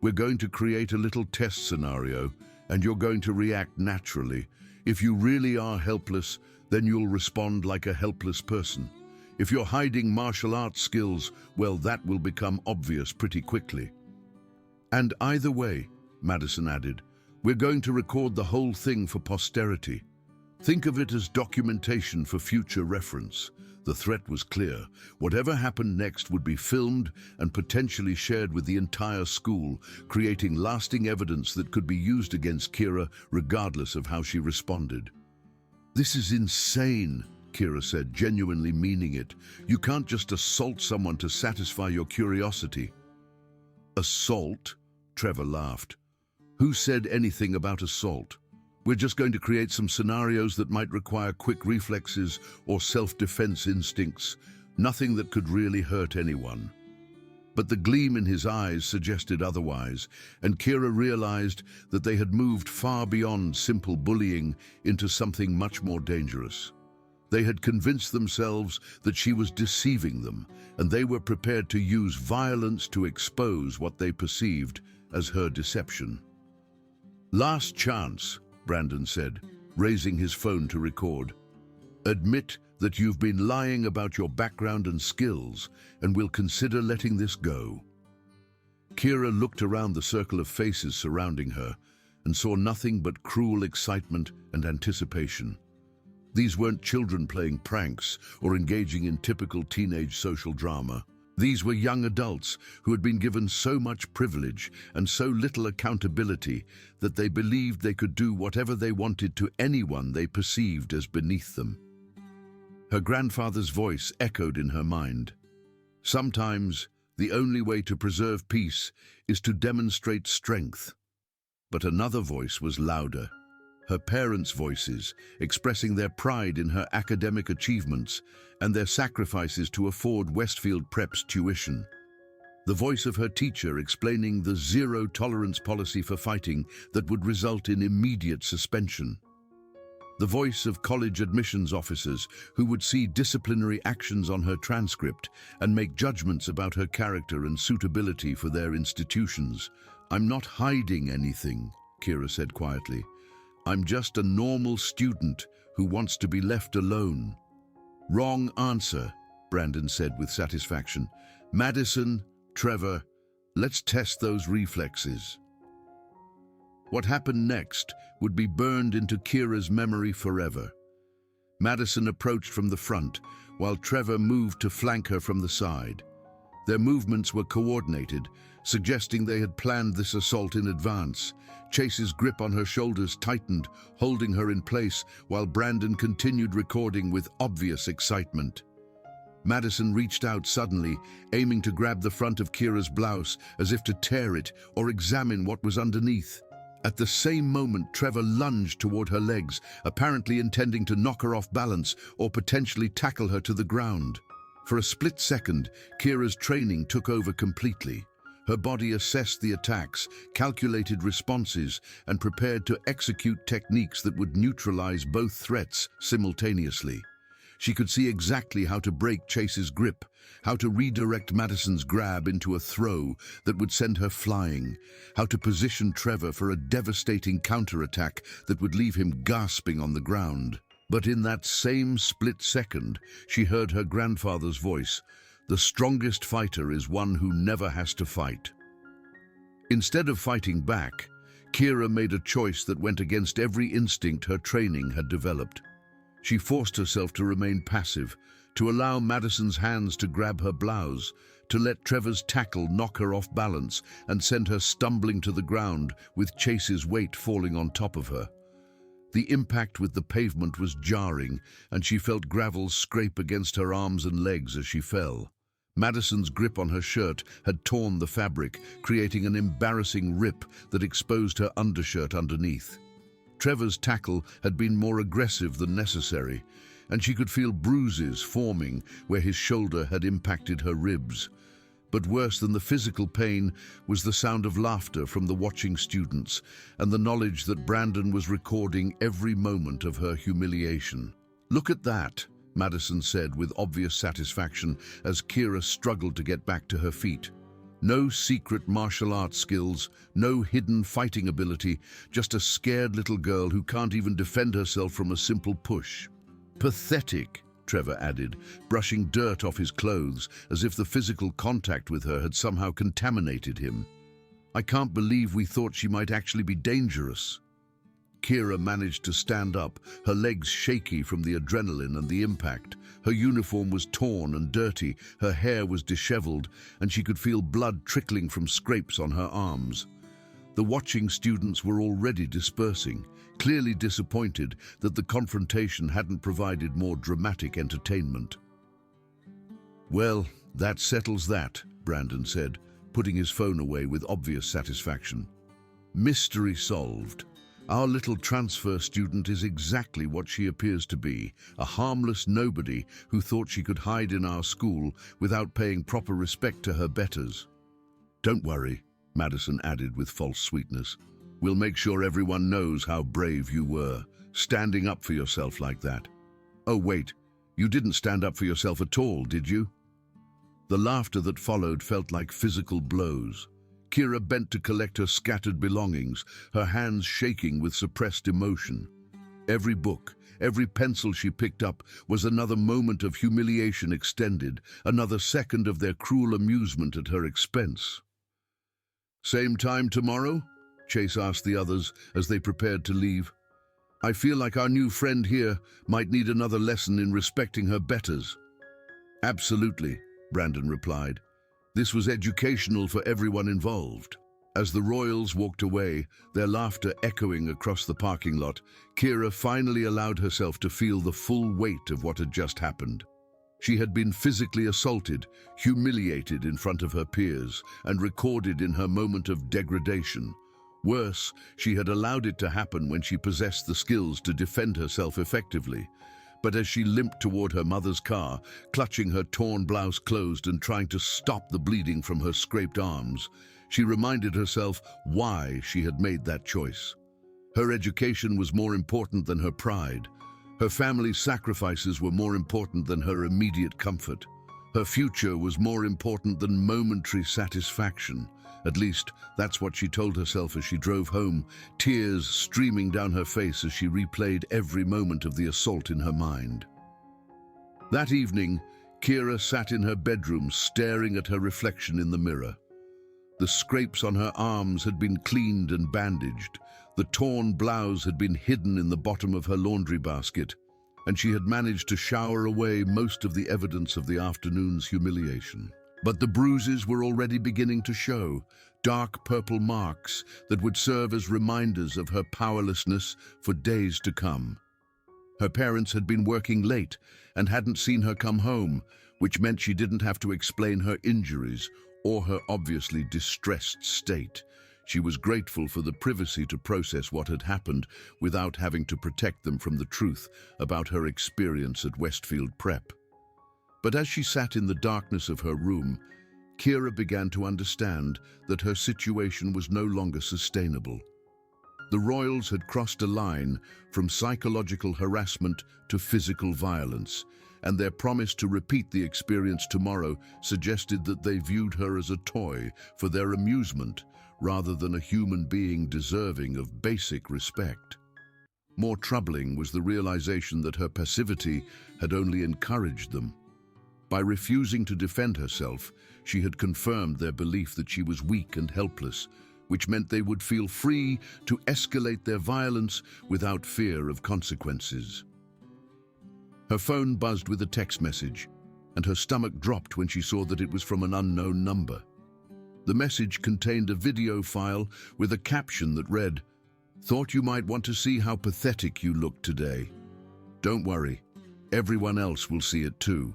"We're going to create a little test scenario, and you're going to react naturally. If you really are helpless, then you'll respond like a helpless person. If you're hiding martial arts skills, well, that will become obvious pretty quickly. And either way," Madison added, "we're going to record the whole thing for posterity. Think of it as documentation for future reference." The threat was clear. Whatever happened next would be filmed and potentially shared with the entire school, creating lasting evidence that could be used against Kira regardless of how she responded. "This is insane," Kira said, genuinely meaning it. You can't just assault someone to satisfy your curiosity. Assault? Trevor laughed. Who said anything about assault? We're just going to create some scenarios that might require quick reflexes or self-defense instincts, nothing that could really hurt anyone. But the gleam in his eyes suggested otherwise, and Kira realized that they had moved far beyond simple bullying into something much more dangerous. They had convinced themselves that she was deceiving them, and they were prepared to use violence to expose what they perceived as her deception. Last chance, Brandon said, raising his phone to record. Admit that you've been lying about your background and skills, and we'll consider letting this go. Kira looked around the circle of faces surrounding her and saw nothing but cruel excitement and anticipation. These weren't children playing pranks or engaging in typical teenage social drama. These were young adults who had been given so much privilege and so little accountability that they believed they could do whatever they wanted to anyone they perceived as beneath them. Her grandfather's voice echoed in her mind. Sometimes, the only way to preserve peace is to demonstrate strength. But another voice was louder. Her parents' voices, expressing their pride in her academic achievements and their sacrifices to afford Westfield Prep's tuition. The voice of her teacher explaining the zero-tolerance policy for fighting that would result in immediate suspension. The voice of college admissions officers who would see disciplinary actions on her transcript and make judgments about her character and suitability for their institutions. "I'm not hiding anything," Kira said quietly. "I'm just a normal student who wants to be left alone." "Wrong answer," Brandon said with satisfaction. "Madison, Trevor, let's test those reflexes." What happened next would be burned into Kira's memory forever. Madison approached from the front, while Trevor moved to flank her from the side. Their movements were coordinated, suggesting they had planned this assault in advance. Chase's grip on her shoulders tightened, holding her in place, while Brandon continued recording with obvious excitement. Madison reached out suddenly, aiming to grab the front of Kira's blouse as if to tear it or examine what was underneath. At the same moment, Trevor lunged toward her legs, apparently intending to knock her off balance or potentially tackle her to the ground. For a split second, Kira's training took over completely. Her body assessed the attacks, calculated responses, and prepared to execute techniques that would neutralize both threats simultaneously. She could see exactly how to break Chase's grip, how to redirect Madison's grab into a throw that would send her flying, how to position Trevor for a devastating counterattack that would leave him gasping on the ground. But in that same split second, she heard her grandfather's voice. "The strongest fighter is one who never has to fight." Instead of fighting back, Kira made a choice that went against every instinct her training had developed. She forced herself to remain passive, to allow Madison's hands to grab her blouse, to let Trevor's tackle knock her off balance and send her stumbling to the ground with Chase's weight falling on top of her. The impact with the pavement was jarring, and she felt gravel scrape against her arms and legs as she fell. Madison's grip on her shirt had torn the fabric, creating an embarrassing rip that exposed her undershirt underneath. Trevor's tackle had been more aggressive than necessary, and she could feel bruises forming where his shoulder had impacted her ribs. But worse than the physical pain was the sound of laughter from the watching students and the knowledge that Brandon was recording every moment of her humiliation. "Look at that," Madison said with obvious satisfaction as Kira struggled to get back to her feet. No secret martial arts skills, no hidden fighting ability, just a scared little girl who can't even defend herself from a simple push. "Pathetic," Trevor added, brushing dirt off his clothes as if the physical contact with her had somehow contaminated him. "I can't believe we thought she might actually be dangerous." Kira managed to stand up, her legs shaky from the adrenaline and the impact. Her uniform was torn and dirty, her hair was disheveled, and she could feel blood trickling from scrapes on her arms. The watching students were already dispersing, clearly disappointed that the confrontation hadn't provided more dramatic entertainment. "Well, that settles that," Brandon said, putting his phone away with obvious satisfaction. "Mystery solved. Our little transfer student is exactly what she appears to be, a harmless nobody who thought she could hide in our school without paying proper respect to her betters." "Don't worry," Madison added with false sweetness. "We'll make sure everyone knows how brave you were, standing up for yourself like that." "Oh wait, you didn't stand up for yourself at all, did you?" The laughter that followed felt like physical blows. Kira bent to collect her scattered belongings, her hands shaking with suppressed emotion. Every book, every pencil she picked up was another moment of humiliation extended, another second of their cruel amusement at her expense. "Same time tomorrow?" Chase asked the others as they prepared to leave. "I feel like our new friend here might need another lesson in respecting her betters." "Absolutely," Brandon replied. This was educational for everyone involved. As the Royals walked away, their laughter echoing across the parking lot, Kira finally allowed herself to feel the full weight of what had just happened. She had been physically assaulted, humiliated in front of her peers, and recorded in her moment of degradation. Worse, she had allowed it to happen when she possessed the skills to defend herself effectively. But as she limped toward her mother's car, clutching her torn blouse closed and trying to stop the bleeding from her scraped arms, she reminded herself why she had made that choice. Her education was more important than her pride. Her family's sacrifices were more important than her immediate comfort. Her future was more important than momentary satisfaction. At least, that's what she told herself as she drove home, tears streaming down her face as she replayed every moment of the assault in her mind. That evening, Kira sat in her bedroom staring at her reflection in the mirror. The scrapes on her arms had been cleaned and bandaged, the torn blouse had been hidden in the bottom of her laundry basket, and she had managed to shower away most of the evidence of the afternoon's humiliation. But the bruises were already beginning to show, dark purple marks that would serve as reminders of her powerlessness for days to come. Her parents had been working late and hadn't seen her come home, which meant she didn't have to explain her injuries or her obviously distressed state. She was grateful for the privacy to process what had happened without having to protect them from the truth about her experience at Westfield Prep. But as she sat in the darkness of her room, Kira began to understand that her situation was no longer sustainable. The Royals had crossed a line from psychological harassment to physical violence, and their promise to repeat the experience tomorrow suggested that they viewed her as a toy for their amusement rather than a human being deserving of basic respect. More troubling was the realization that her passivity had only encouraged them. By refusing to defend herself, she had confirmed their belief that she was weak and helpless, which meant they would feel free to escalate their violence without fear of consequences. Her phone buzzed with a text message, and her stomach dropped when she saw that it was from an unknown number. The message contained a video file with a caption that read, "Thought you might want to see how pathetic you look today. Don't worry, everyone else will see it too."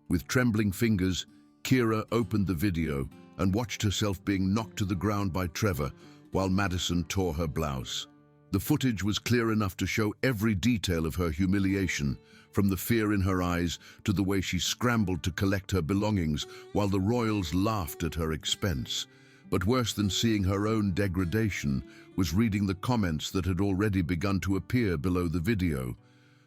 With trembling fingers, Kira opened the video and watched herself being knocked to the ground by Trevor while Madison tore her blouse. The footage was clear enough to show every detail of her humiliation, from the fear in her eyes to the way she scrambled to collect her belongings while the Royals laughed at her expense. But worse than seeing her own degradation was reading the comments that had already begun to appear below the video.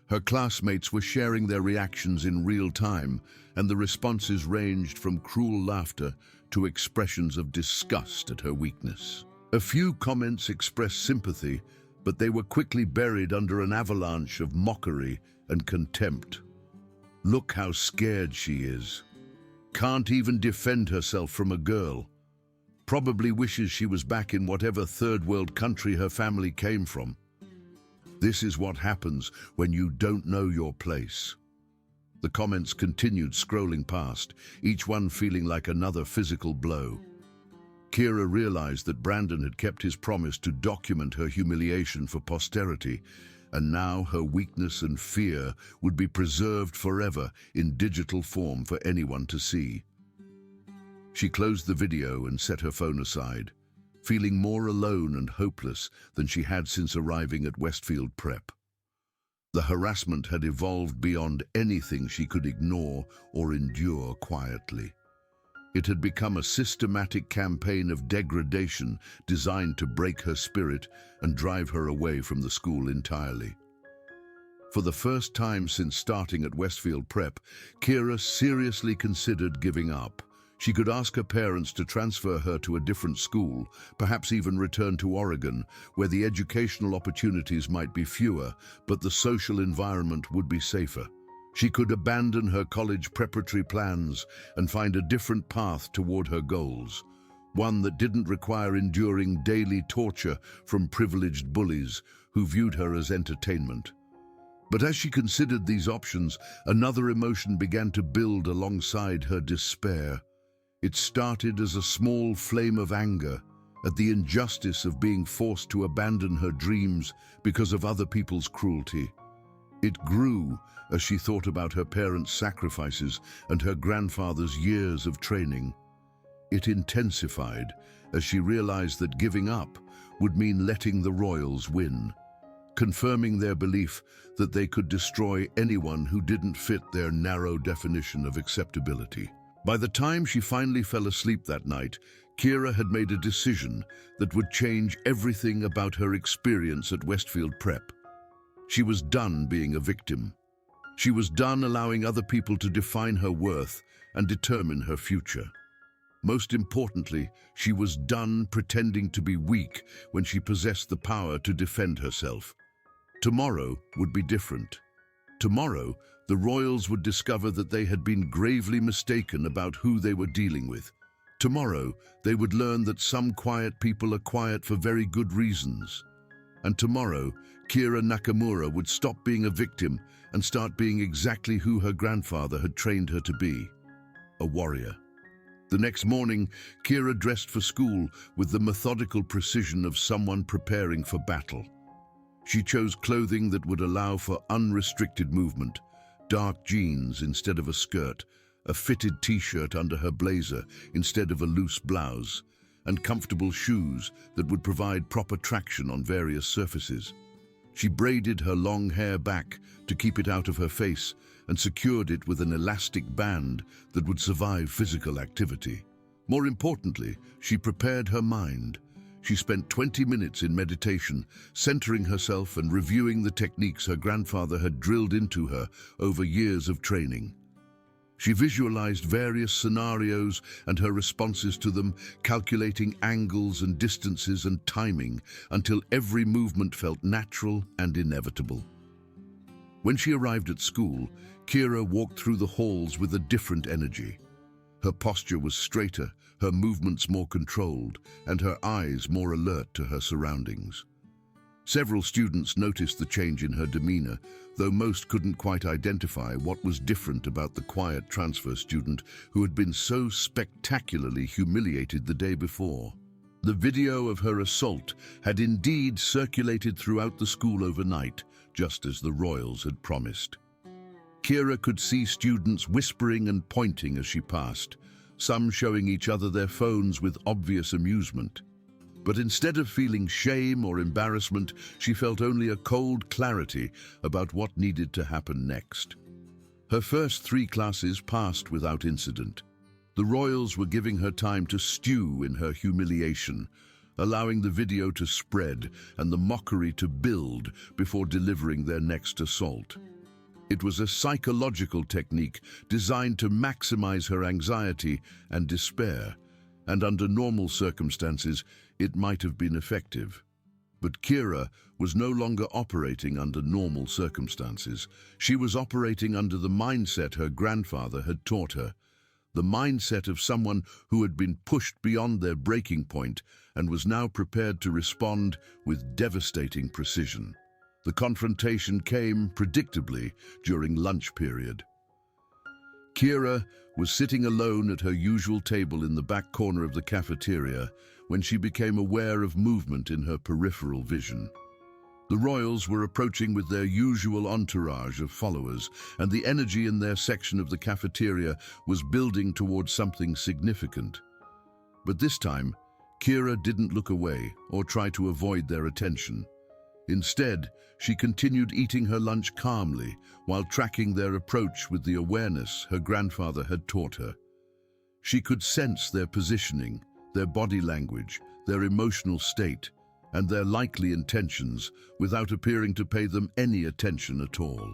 Her classmates were sharing their reactions in real time, and the responses ranged from cruel laughter to expressions of disgust at her weakness. A few comments expressed sympathy, but they were quickly buried under an avalanche of mockery and contempt. "Look how scared she is. Can't even defend herself from a girl. Probably wishes she was back in whatever third world country her family came from. This is what happens when you don't know your place." The comments continued scrolling past, each one feeling like another physical blow. Kira realized that Brandon had kept his promise to document her humiliation for posterity, and now her weakness and fear would be preserved forever in digital form for anyone to see. She closed the video and set her phone aside, feeling more alone and hopeless than she had since arriving at Westfield Prep. The harassment had evolved beyond anything she could ignore or endure quietly. It had become a systematic campaign of degradation designed to break her spirit and drive her away from the school entirely. For the first time since starting at Westfield Prep, Kira seriously considered giving up. She could ask her parents to transfer her to a different school, perhaps even return to Oregon, where the educational opportunities might be fewer, but the social environment would be safer. She could abandon her college preparatory plans and find a different path toward her goals, one that didn't require enduring daily torture from privileged bullies who viewed her as entertainment. But as she considered these options, another emotion began to build alongside her despair. It started as a small flame of anger at the injustice of being forced to abandon her dreams because of other people's cruelty. It grew as she thought about her parents' sacrifices and her grandfather's years of training. It intensified as she realized that giving up would mean letting the Royals win, confirming their belief that they could destroy anyone who didn't fit their narrow definition of acceptability. By the time she finally fell asleep that night, Kira had made a decision that would change everything about her experience at Westfield Prep. She was done being a victim. She was done allowing other people to define her worth and determine her future. Most importantly, she was done pretending to be weak when she possessed the power to defend herself. Tomorrow would be different. Tomorrow, the Royals would discover that they had been gravely mistaken about who they were dealing with. Tomorrow, they would learn that some quiet people are quiet for very good reasons. And tomorrow, Kira Nakamura would stop being a victim and start being exactly who her grandfather had trained her to be, a warrior. The next morning, Kira dressed for school with the methodical precision of someone preparing for battle. She chose clothing that would allow for unrestricted movement, dark jeans instead of a skirt, a fitted t-shirt under her blazer instead of a loose blouse, and comfortable shoes that would provide proper traction on various surfaces. She braided her long hair back to keep it out of her face and secured it with an elastic band that would survive physical activity. More importantly, she prepared her mind. She spent 20 minutes in meditation, centering herself and reviewing the techniques her grandfather had drilled into her over years of training. She visualized various scenarios and her responses to them, calculating angles and distances and timing until every movement felt natural and inevitable. When she arrived at school, Kira walked through the halls with a different energy. Her posture was straighter, her movements more controlled, and her eyes more alert to her surroundings. Several students noticed the change in her demeanor, though most couldn't quite identify what was different about the quiet transfer student who had been so spectacularly humiliated the day before. The video of her assault had indeed circulated throughout the school overnight, just as the Royals had promised. Kira could see students whispering and pointing as she passed, some showing each other their phones with obvious amusement. But instead of feeling shame or embarrassment, she felt only a cold clarity about what needed to happen next. Her first 3 classes passed without incident. The Royals were giving her time to stew in her humiliation, allowing the video to spread and the mockery to build before delivering their next assault. It was a psychological technique designed to maximize her anxiety and despair, and under normal circumstances, it might have been effective. But Kira was no longer operating under normal circumstances. She was operating under the mindset her grandfather had taught her, the mindset of someone who had been pushed beyond their breaking point and was now prepared to respond with devastating precision. The confrontation came, predictably, during lunch period. Kira was sitting alone at her usual table in the back corner of the cafeteria when she became aware of movement in her peripheral vision. The royals were approaching with their usual entourage of followers, and the energy in their section of the cafeteria was building towards something significant. But this time, Kira didn't look away or try to avoid their attention. Instead, she continued eating her lunch calmly while tracking their approach with the awareness her grandfather had taught her. She could sense their positioning, their body language, their emotional state, and their likely intentions without appearing to pay them any attention at all.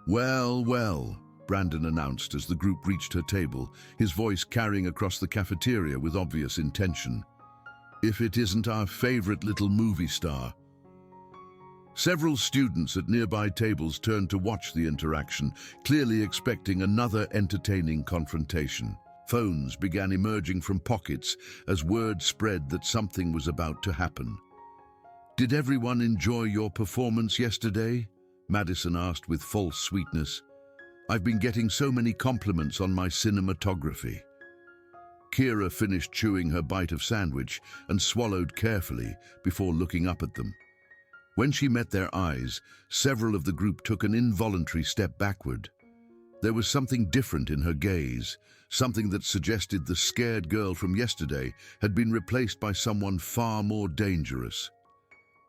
"Well, well," Brandon announced as the group reached her table, his voice carrying across the cafeteria with obvious intention. "If it isn't our favorite little movie star." Several students at nearby tables turned to watch the interaction, clearly expecting another entertaining confrontation. Phones began emerging from pockets as word spread that something was about to happen. "Did everyone enjoy your performance yesterday?" Madison asked with false sweetness. "I've been getting so many compliments on my cinematography." Kira finished chewing her bite of sandwich and swallowed carefully before looking up at them. When she met their eyes, several of the group took an involuntary step backward. There was something different in her gaze, something that suggested the scared girl from yesterday had been replaced by someone far more dangerous.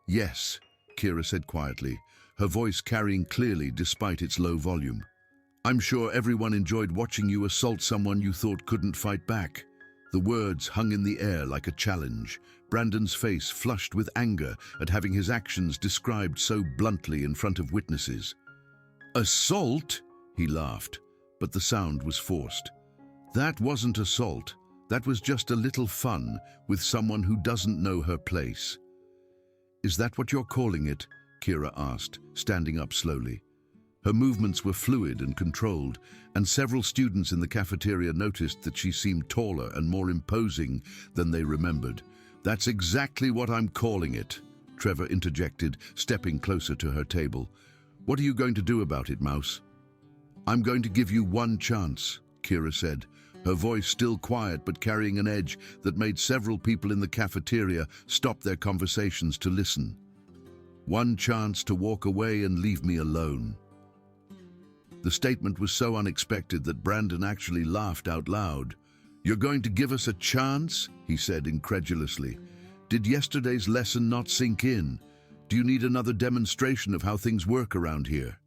"Yes," Kira said quietly, her voice carrying clearly despite its low volume. "I'm sure everyone enjoyed watching you assault someone you thought couldn't fight back." The words hung in the air like a challenge. Brandon's face flushed with anger at having his actions described so bluntly in front of witnesses. "Assault?" he laughed, but the sound was forced. "That wasn't assault. That was just a little fun with someone who doesn't know her place." "Is that what you're calling it?" Kira asked, standing up slowly. Her movements were fluid and controlled, and several students in the cafeteria noticed that she seemed taller and more imposing than they remembered. "That's exactly what I'm calling it," Trevor interjected, stepping closer to her table. "What are you going to do about it, Mouse?" "I'm going to give you one chance," Kira said, her voice still quiet but carrying an edge that made several people in the cafeteria stop their conversations to listen. "One chance to walk away and leave me alone." The statement was so unexpected that Brandon actually laughed out loud. "You're going to give us a chance?" he said incredulously. "Did yesterday's lesson not sink in? Do you need another demonstration of how things work around here?"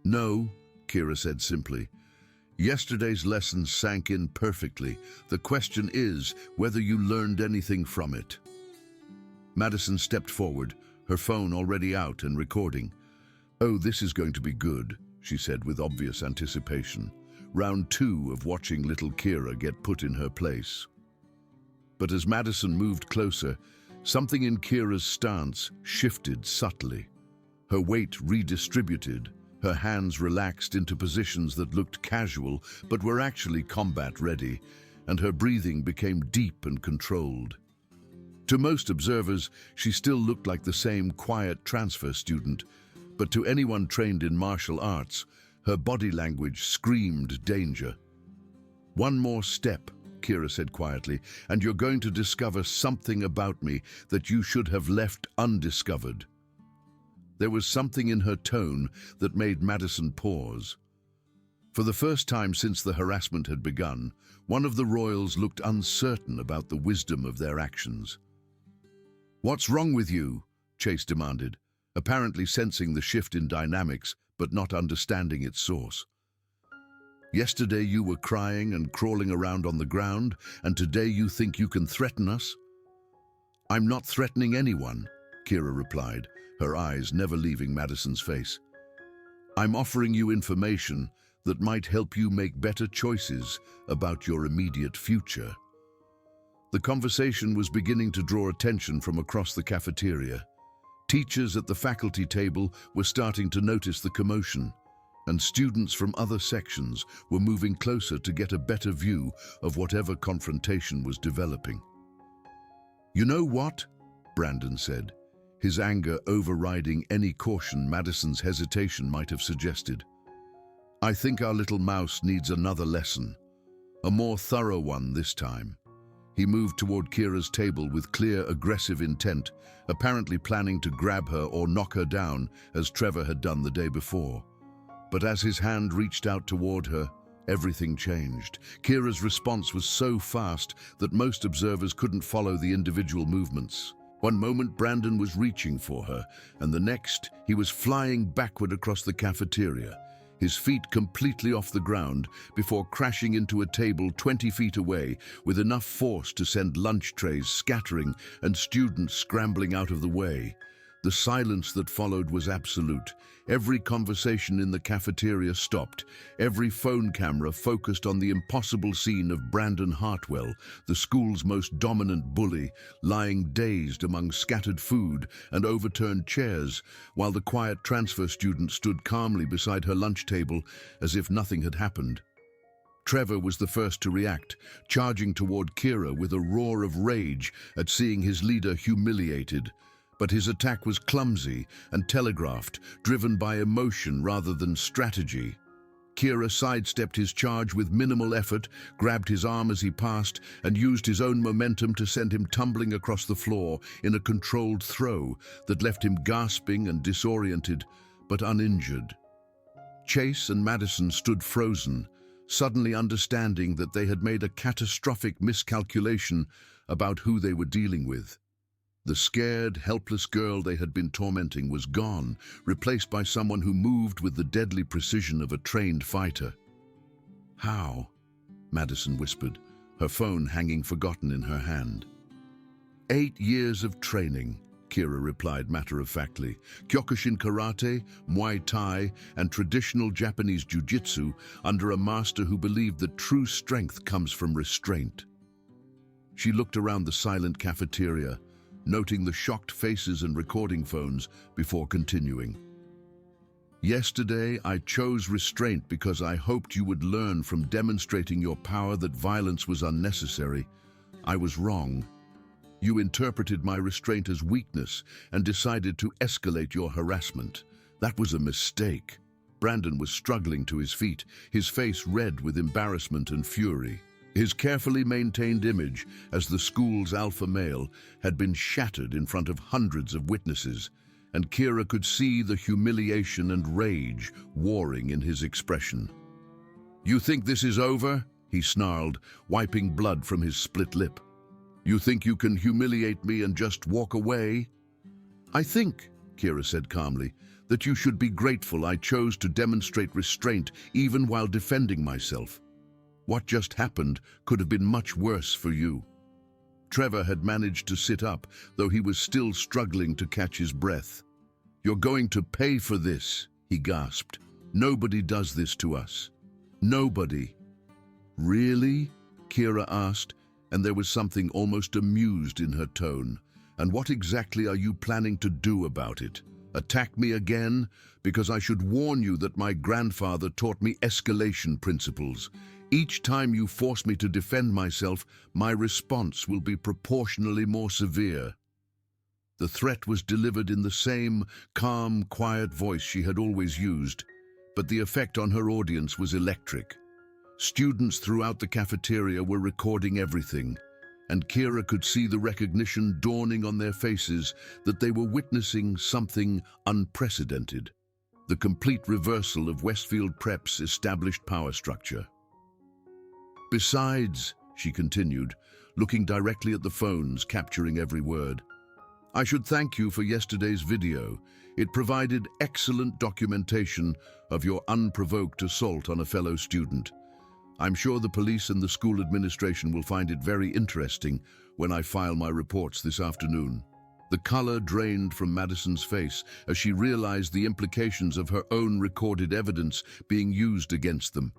"No," Kira said simply. "Yesterday's lesson sank in perfectly. The question is whether you learned anything from it." Madison stepped forward, her phone already out and recording. "Oh, this is going to be good," she said with obvious anticipation. Round 2 of watching little Kira get put in her place. But as Madison moved closer, something in Kira's stance shifted subtly. Her weight redistributed, her hands relaxed into positions that looked casual but were actually combat-ready, and her breathing became deep and controlled. To most observers, she still looked like the same quiet transfer student, but to anyone trained in martial arts, her body language screamed danger. "One more step," Kira said quietly, "and you're going to discover something about me that you should have left undiscovered." There was something in her tone that made Madison pause. For the first time since the harassment had begun, one of the royals looked uncertain about the wisdom of their actions. "What's wrong with you?" Chase demanded, apparently sensing the shift in dynamics but not understanding its source. "Yesterday you were crying and crawling around on the ground, and today you think you can threaten us?" "I'm not threatening anyone," Kira replied, her eyes never leaving Madison's face. "I'm offering you information that might help you make better choices about your immediate future." The conversation was beginning to draw attention from across the cafeteria. Teachers at the faculty table were starting to notice the commotion, and students from other sections were moving closer to get a better view of whatever confrontation was developing. "You know what?" Brandon said, his anger overriding any caution Madison's hesitation might have suggested. I think our little mouse needs another lesson. A more thorough one this time. He moved toward Kira's table with clear, aggressive intent, apparently planning to grab her or knock her down, as Trevor had done the day before. But as his hand reached out toward her, everything changed. Kira's response was so fast that most observers couldn't follow the individual movements. One moment Brandon was reaching for her, and the next he was flying backward across the cafeteria, his feet completely off the ground before crashing into a table 20 feet away with enough force to send lunch trays scattering and students scrambling out of the way. The silence that followed was absolute. Every conversation in the cafeteria stopped. Every phone camera focused on the impossible scene of Brandon Hartwell, the school's most dominant bully, lying dazed among scattered food and overturned chairs, while the quiet transfer student stood calmly beside her lunch table as if nothing had happened. Trevor was the first to react, charging toward Kira with a roar of rage at seeing his leader humiliated. But his attack was clumsy and telegraphed, driven by emotion rather than strategy. Kira sidestepped his charge with minimal effort, grabbed his arm as he passed, and used his own momentum to send him tumbling across the floor in a controlled throw that left him gasping and disoriented, but uninjured. Chase and Madison stood frozen, suddenly understanding that they had made a catastrophic miscalculation about who they were dealing with. The scared, helpless girl they had been tormenting was gone, replaced by someone who moved with the deadly precision of a trained fighter. "How?" Madison whispered, her phone hanging forgotten in her hand. 8 years of training," Kira replied matter-of-factly. "Kyokushin karate, Muay Thai, and traditional Japanese jiu-jitsu under a master who believed that true strength comes from restraint." She looked around the silent cafeteria, noting the shocked faces and recording phones before continuing. "Yesterday, I chose restraint because I hoped you would learn from demonstrating your power that violence was unnecessary. I was wrong. You interpreted my restraint as weakness and decided to escalate your harassment. That was a mistake." Brandon was struggling to his feet, his face red with embarrassment and fury. His carefully maintained image as the school's alpha male had been shattered in front of hundreds of witnesses, and Kira could see the humiliation and rage warring in his expression. "You think this is over?" he snarled, wiping blood from his split lip. "You think you can humiliate me and just walk away?" "I think," Kira said calmly, "that you should be grateful I chose to demonstrate restraint even while defending myself. What just happened could have been much worse for you." Trevor had managed to sit up, though he was still struggling to catch his breath. "You're going to pay for this," he gasped. "Nobody does this to us. Nobody." "Really?" Kira asked, and there was something almost amused in her tone. "And what exactly are you planning to do about it? Attack me again? Because I should warn you that my grandfather taught me escalation principles. Each time you force me to defend myself, my response will be proportionally more severe." The threat was delivered in the same calm, quiet voice she had always used, but the effect on her audience was electric. Students throughout the cafeteria were recording everything, and Kira could see the recognition dawning on their faces that they were witnessing something unprecedented, the complete reversal of Westfield Prep's established power structure. "Besides," she continued, looking directly at the phones, capturing every word, "I should thank you for yesterday's video. It provided excellent documentation of your unprovoked assault on a fellow student. I'm sure the police and the school administration will find it very interesting when I file my reports this afternoon." The color drained from Madison's face as she realized the implications of her own recorded evidence being used against them.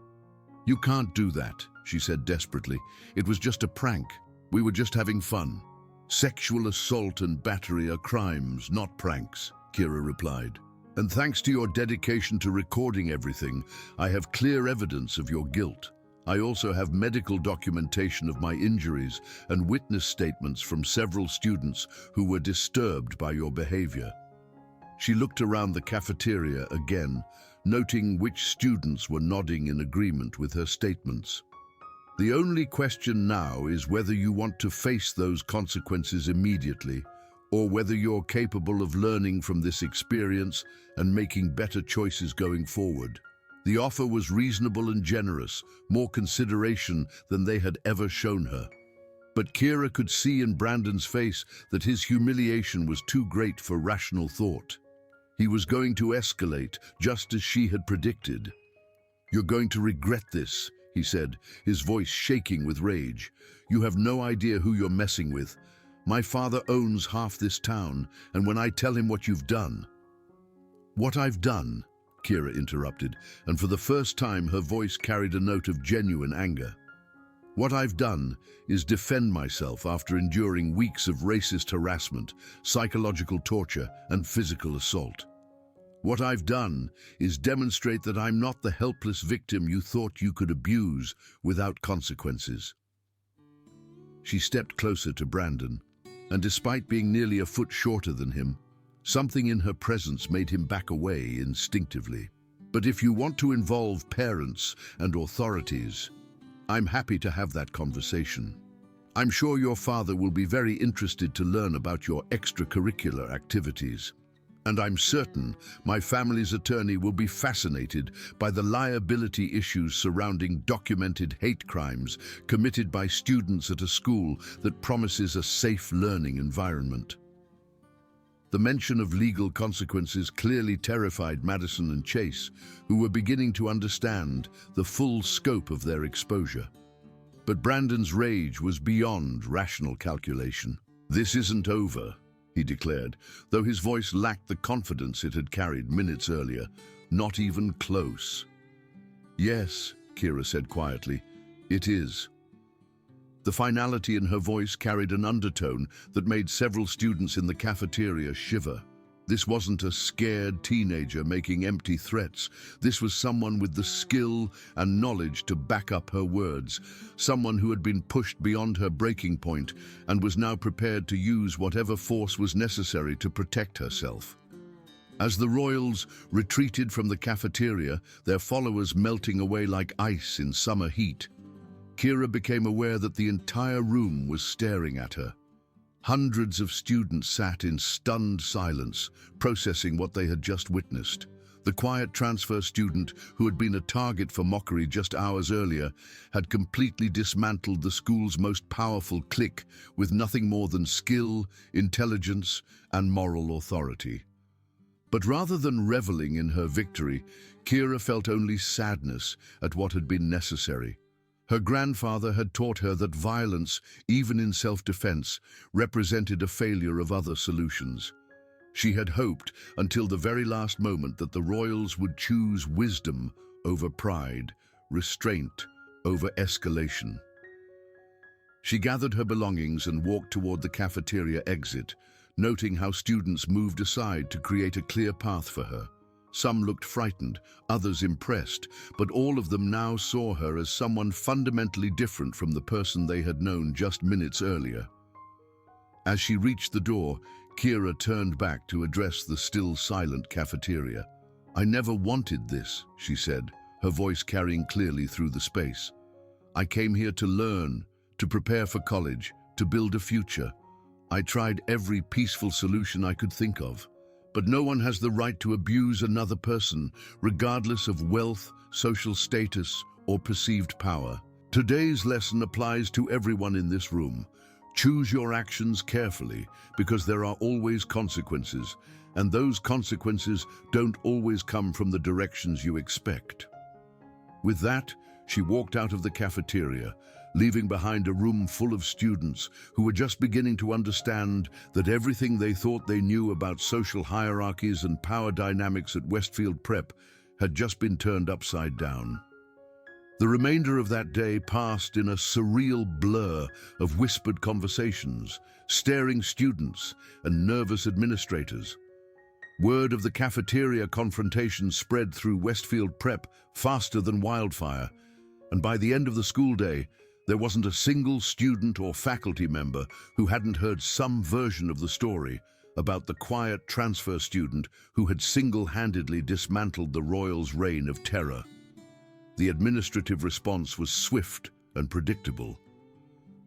"You can't do that," she said desperately. "It was just a prank. We were just having fun." "Sexual assault and battery are crimes, not pranks," Kira replied. "And thanks to your dedication to recording everything, I have clear evidence of your guilt. I also have medical documentation of my injuries and witness statements from several students who were disturbed by your behavior." She looked around the cafeteria again, noting which students were nodding in agreement with her statements. The only question now is whether you want to face those consequences immediately, or whether you're capable of learning from this experience and making better choices going forward. The offer was reasonable and generous, more consideration than they had ever shown her. But Kira could see in Brandon's face that his humiliation was too great for rational thought. He was going to escalate, just as she had predicted. "You're going to regret this," he said, his voice shaking with rage. "You have no idea who you're messing with. My father owns half this town, and when I tell him what you've done—" "What I've done," Kira interrupted, and for the first time her voice carried a note of genuine anger. "What I've done is defend myself after enduring weeks of racist harassment, psychological torture, and physical assault. What I've done is demonstrate that I'm not the helpless victim you thought you could abuse without consequences." She stepped closer to Brandon, and despite being nearly a foot shorter than him, something in her presence made him back away instinctively. "But if you want to involve parents and authorities, I'm happy to have that conversation. I'm sure your father will be very interested to learn about your extracurricular activities. And I'm certain my family's attorney will be fascinated by the liability issues surrounding documented hate crimes committed by students at a school that promises a safe learning environment." The mention of legal consequences clearly terrified Madison and Chase, who were beginning to understand the full scope of their exposure. But Brandon's rage was beyond rational calculation. "This isn't over," he declared, though his voice lacked the confidence it had carried minutes earlier. "Not even close." "Yes," Kira said quietly, "it is." The finality in her voice carried an undertone that made several students in the cafeteria shiver. This wasn't a scared teenager making empty threats. This was someone with the skill and knowledge to back up her words, someone who had been pushed beyond her breaking point and was now prepared to use whatever force was necessary to protect herself. As the royals retreated from the cafeteria, their followers melting away like ice in summer heat, Kira became aware that the entire room was staring at her. Hundreds of students sat in stunned silence, processing what they had just witnessed. The quiet transfer student, who had been a target for mockery just hours earlier, had completely dismantled the school's most powerful clique with nothing more than skill, intelligence, and moral authority. But rather than reveling in her victory, Kira felt only sadness at what had been necessary. Her grandfather had taught her that violence, even in self-defense, represented a failure of other solutions. She had hoped until the very last moment that the royals would choose wisdom over pride, restraint over escalation. She gathered her belongings and walked toward the cafeteria exit, noting how students moved aside to create a clear path for her. Some looked frightened, others impressed, but all of them now saw her as someone fundamentally different from the person they had known just minutes earlier. As she reached the door, Kira turned back to address the still silent cafeteria. "I never wanted this," she said, her voice carrying clearly through the space. "I came here to learn, to prepare for college, to build a future. I tried every peaceful solution I could think of. But no one has the right to abuse another person, regardless of wealth, social status, or perceived power. Today's lesson applies to everyone in this room. Choose your actions carefully, because there are always consequences, and those consequences don't always come from the directions you expect." With that, she walked out of the cafeteria, leaving behind a room full of students who were just beginning to understand that everything they thought they knew about social hierarchies and power dynamics at Westfield Prep had just been turned upside down. The remainder of that day passed in a surreal blur of whispered conversations, staring students, and nervous administrators. Word of the cafeteria confrontation spread through Westfield Prep faster than wildfire, and by the end of the school day, there wasn't a single student or faculty member who hadn't heard some version of the story, about the quiet transfer student who had single-handedly dismantled the Royals' reign of terror. The administrative response was swift and predictable.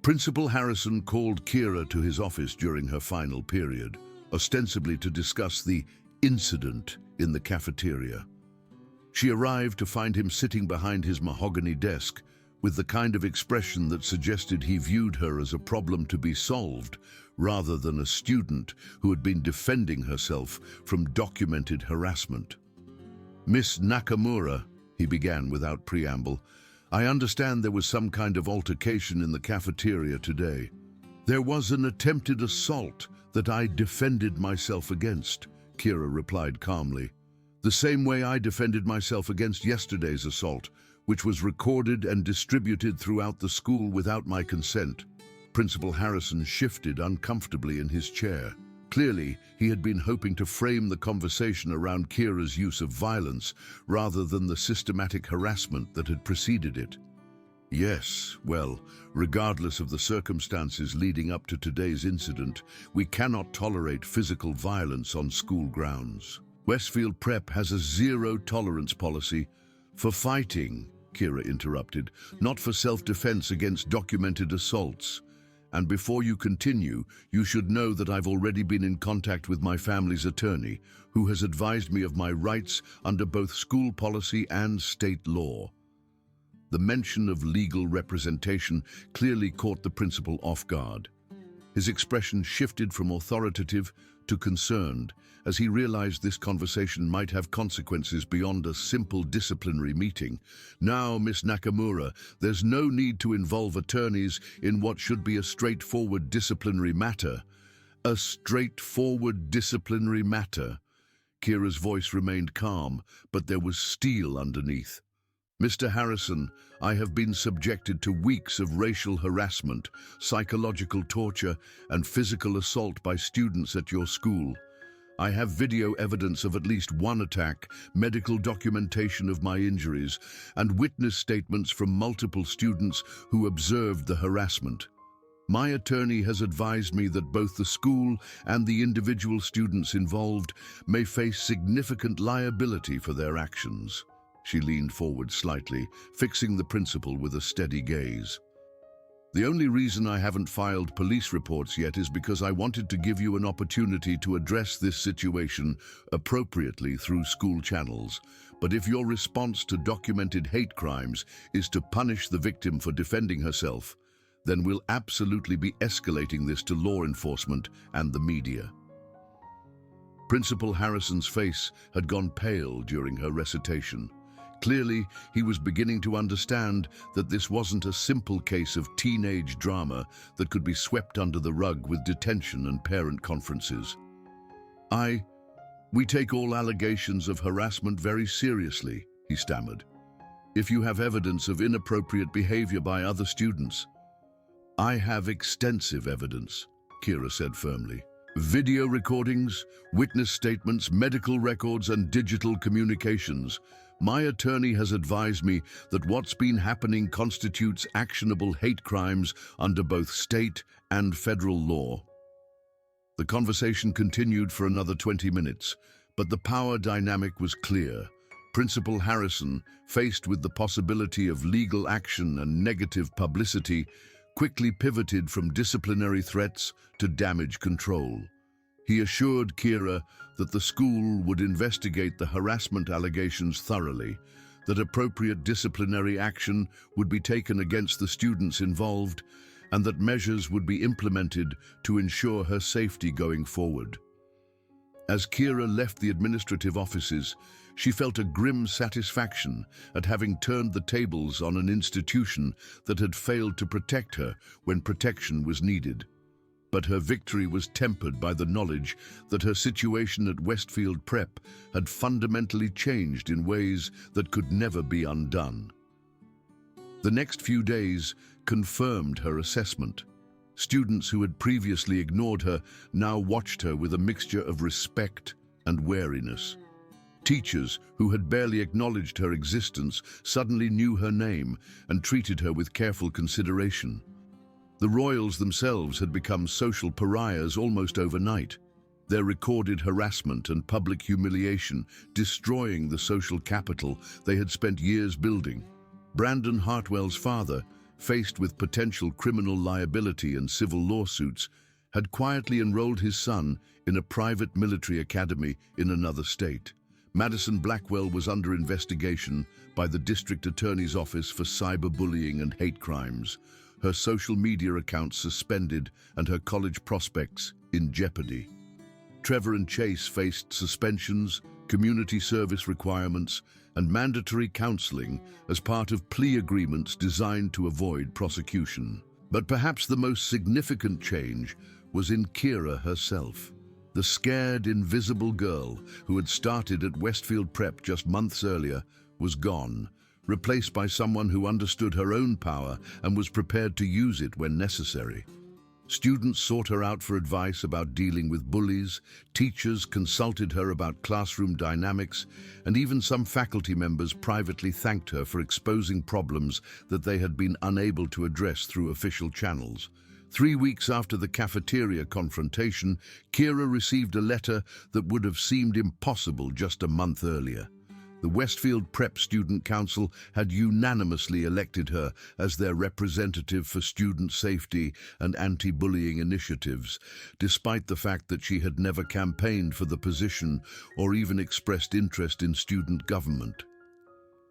Principal Harrison called Kira to his office during her final period, ostensibly to discuss the incident in the cafeteria. She arrived to find him sitting behind his mahogany desk, with the kind of expression that suggested he viewed her as a problem to be solved, rather than a student who had been defending herself from documented harassment. "Miss Nakamura," he began without preamble, "I understand there was some kind of altercation in the cafeteria today. There was an attempted assault that I defended myself against," Kira replied calmly. "The same way I defended myself against yesterday's assault, which was recorded and distributed throughout the school without my consent." Principal Harrison shifted uncomfortably in his chair. Clearly, he had been hoping to frame the conversation around Kira's use of violence rather than the systematic harassment that had preceded it. "Yes, well, regardless of the circumstances leading up to today's incident, we cannot tolerate physical violence on school grounds. Westfield Prep has a zero-tolerance policy for fighting," Kira interrupted, "not for self-defense against documented assaults. And before you continue, you should know that I've already been in contact with my family's attorney, who has advised me of my rights under both school policy and state law." The mention of legal representation clearly caught the principal off guard. His expression shifted from authoritative to concerned, as he realized this conversation might have consequences beyond a simple disciplinary meeting. "Now, Miss Nakamura, there's no need to involve attorneys in what should be a straightforward disciplinary matter." "A straightforward disciplinary matter?" Kira's voice remained calm, but there was steel underneath. "Mr. Harrison, I have been subjected to weeks of racial harassment, psychological torture, and physical assault by students at your school. I have video evidence of at least one attack, medical documentation of my injuries, and witness statements from multiple students who observed the harassment. My attorney has advised me that both the school and the individual students involved may face significant liability for their actions." She leaned forward slightly, fixing the principal with a steady gaze. "The only reason I haven't filed police reports yet is because I wanted to give you an opportunity to address this situation appropriately through school channels. But if your response to documented hate crimes is to punish the victim for defending herself, then we'll absolutely be escalating this to law enforcement and the media." Principal Harrison's face had gone pale during her recitation. Clearly, he was beginning to understand that this wasn't a simple case of teenage drama that could be swept under the rug with detention and parent conferences. We take all allegations of harassment very seriously," he stammered. "If you have evidence of inappropriate behavior by other students—" "I have extensive evidence," Kira said firmly. "Video recordings, witness statements, medical records, and digital communications. My attorney has advised me that what's been happening constitutes actionable hate crimes under both state and federal law." The conversation continued for another 20 minutes, but the power dynamic was clear. Principal Harrison, faced with the possibility of legal action and negative publicity, quickly pivoted from disciplinary threats to damage control. He assured Kira that the school would investigate the harassment allegations thoroughly, that appropriate disciplinary action would be taken against the students involved, and that measures would be implemented to ensure her safety going forward. As Kira left the administrative offices, she felt a grim satisfaction at having turned the tables on an institution that had failed to protect her when protection was needed. But her victory was tempered by the knowledge that her situation at Westfield Prep had fundamentally changed in ways that could never be undone. The next few days confirmed her assessment. Students who had previously ignored her now watched her with a mixture of respect and wariness. Teachers who had barely acknowledged her existence suddenly knew her name and treated her with careful consideration. The Royals themselves had become social pariahs almost overnight. their recorded harassment and public humiliation destroying the social capital they had spent years building. Brandon Hartwell's father, faced with potential criminal liability and civil lawsuits, had quietly enrolled his son in a private military academy in another state. Madison Blackwell was under investigation by the district attorney's office for cyberbullying and hate crimes, her social media accounts suspended and her college prospects in jeopardy. Trevor and Chase faced suspensions, community service requirements, and mandatory counseling as part of plea agreements designed to avoid prosecution. But perhaps the most significant change was in Kira herself. The scared, invisible girl who had started at Westfield Prep just months earlier was gone, replaced by someone who understood her own power and was prepared to use it when necessary. Students sought her out for advice about dealing with bullies, teachers consulted her about classroom dynamics, and even some faculty members privately thanked her for exposing problems that they had been unable to address through official channels. 3 weeks after the cafeteria confrontation, Kira received a letter that would have seemed impossible just a month earlier. The Westfield Prep Student Council had unanimously elected her as their representative for student safety and anti-bullying initiatives, despite the fact that she had never campaigned for the position or even expressed interest in student government.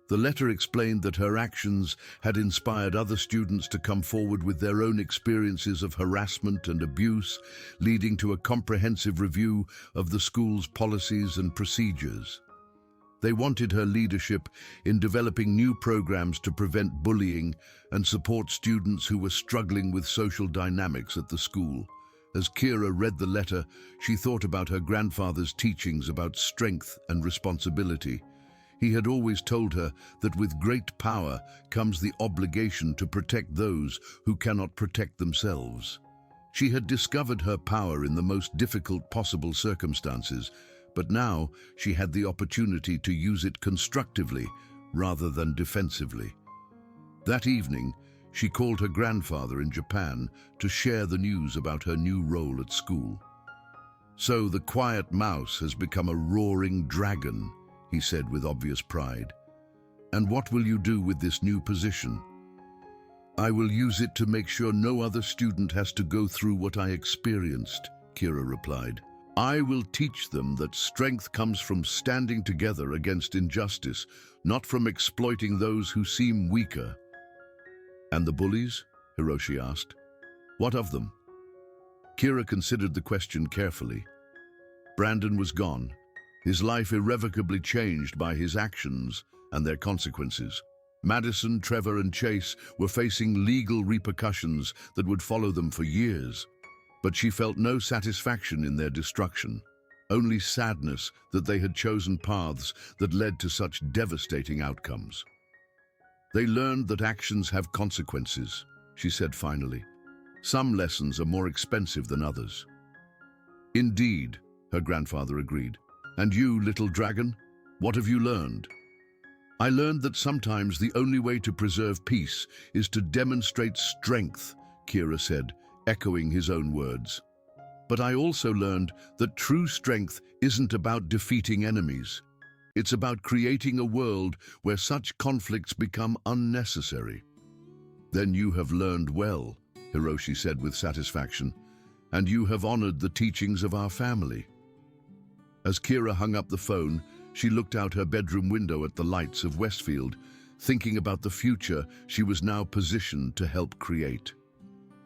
The letter explained that her actions had inspired other students to come forward with their own experiences of harassment and abuse, leading to a comprehensive review of the school's policies and procedures. They wanted her leadership in developing new programs to prevent bullying and support students who were struggling with social dynamics at the school. As Kira read the letter, she thought about her grandfather's teachings about strength and responsibility. He had always told her that with great power comes the obligation to protect those who cannot protect themselves. She had discovered her power in the most difficult possible circumstances, but now she had the opportunity to use it constructively rather than defensively. That evening, she called her grandfather in Japan to share the news about her new role at school. "So the quiet mouse has become a roaring dragon," he said with obvious pride. "And what will you do with this new position?" "I will use it to make sure no other student has to go through what I experienced," Kira replied. "I will teach them that strength comes from standing together against injustice, not from exploiting those who seem weaker." "And the bullies?" Hiroshi asked. "What of them?" Kira considered the question carefully. Brandon was gone, his life irrevocably changed by his actions and their consequences. Madison, Trevor, and Chase were facing legal repercussions that would follow them for years. But she felt no satisfaction in their destruction, only sadness that they had chosen paths that led to such devastating outcomes. "They learned that actions have consequences," she said finally. "Some lessons are more expensive than others." "Indeed," her grandfather agreed. "And you, little dragon, what have you learned?" "I learned that sometimes the only way to preserve peace is to demonstrate strength," Kira said, echoing his own words. "But I also learned that true strength isn't about defeating enemies. It's about creating a world where such conflicts become unnecessary." "Then you have learned well," Hiroshi said with satisfaction, "and you have honored the teachings of our family." As Kira hung up the phone, she looked out her bedroom window at the lights of Westfield, thinking about the future she was now positioned to help create.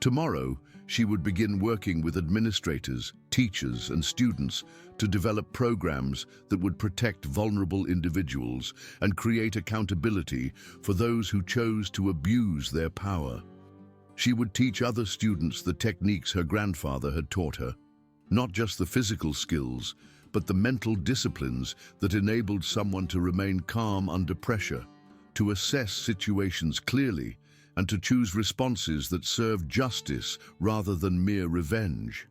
Tomorrow, she would begin working with administrators, teachers, and students to develop programs that would protect vulnerable individuals and create accountability for those who chose to abuse their power. She would teach other students the techniques her grandfather had taught her, not just the physical skills, but the mental disciplines that enabled someone to remain calm under pressure, to assess situations clearly, and to choose responses that served justice rather than mere revenge.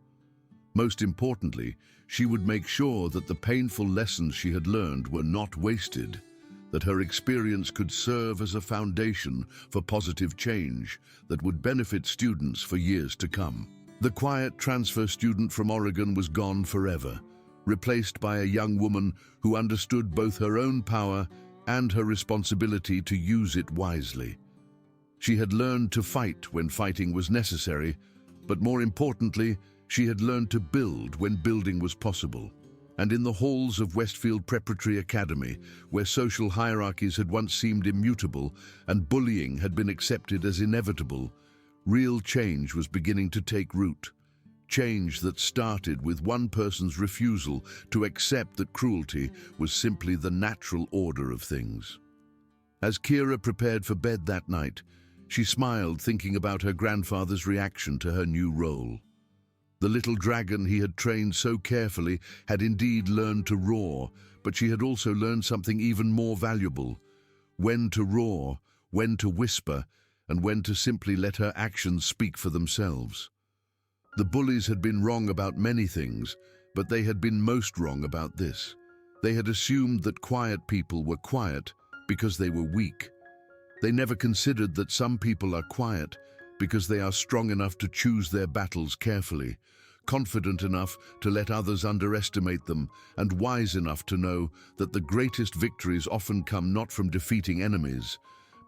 Most importantly, she would make sure that the painful lessons she had learned were not wasted, that her experience could serve as a foundation for positive change that would benefit students for years to come. The quiet transfer student from Oregon was gone forever, replaced by a young woman who understood both her own power and her responsibility to use it wisely. She had learned to fight when fighting was necessary, but more importantly, she had learned to build when building was possible. And in the halls of Westfield Preparatory Academy, where social hierarchies had once seemed immutable and bullying had been accepted as inevitable, real change was beginning to take root. Change that started with one person's refusal to accept that cruelty was simply the natural order of things. As Kira prepared for bed that night, she smiled, thinking about her grandfather's reaction to her new role. The little dragon he had trained so carefully had indeed learned to roar, but she had also learned something even more valuable: when to roar, when to whisper, and when to simply let her actions speak for themselves. The bullies had been wrong about many things, but they had been most wrong about this. They had assumed that quiet people were quiet because they were weak. They never considered that some people are quiet because they are strong enough to choose their battles carefully, confident enough to let others underestimate them, and wise enough to know that the greatest victories often come not from defeating enemies,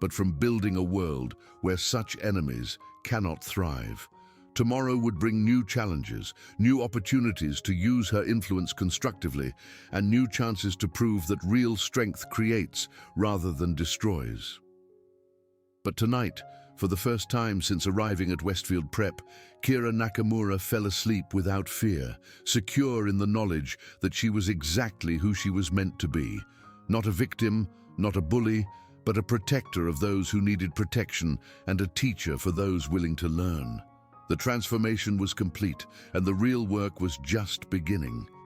but from building a world where such enemies cannot thrive. Tomorrow would bring new challenges, new opportunities to use her influence constructively, and new chances to prove that real strength creates rather than destroys. But tonight, for the first time since arriving at Westfield Prep, Kira Nakamura fell asleep without fear, secure in the knowledge that she was exactly who she was meant to be. Not a victim, not a bully, but a protector of those who needed protection and a teacher for those willing to learn. The transformation was complete, and the real work was just beginning.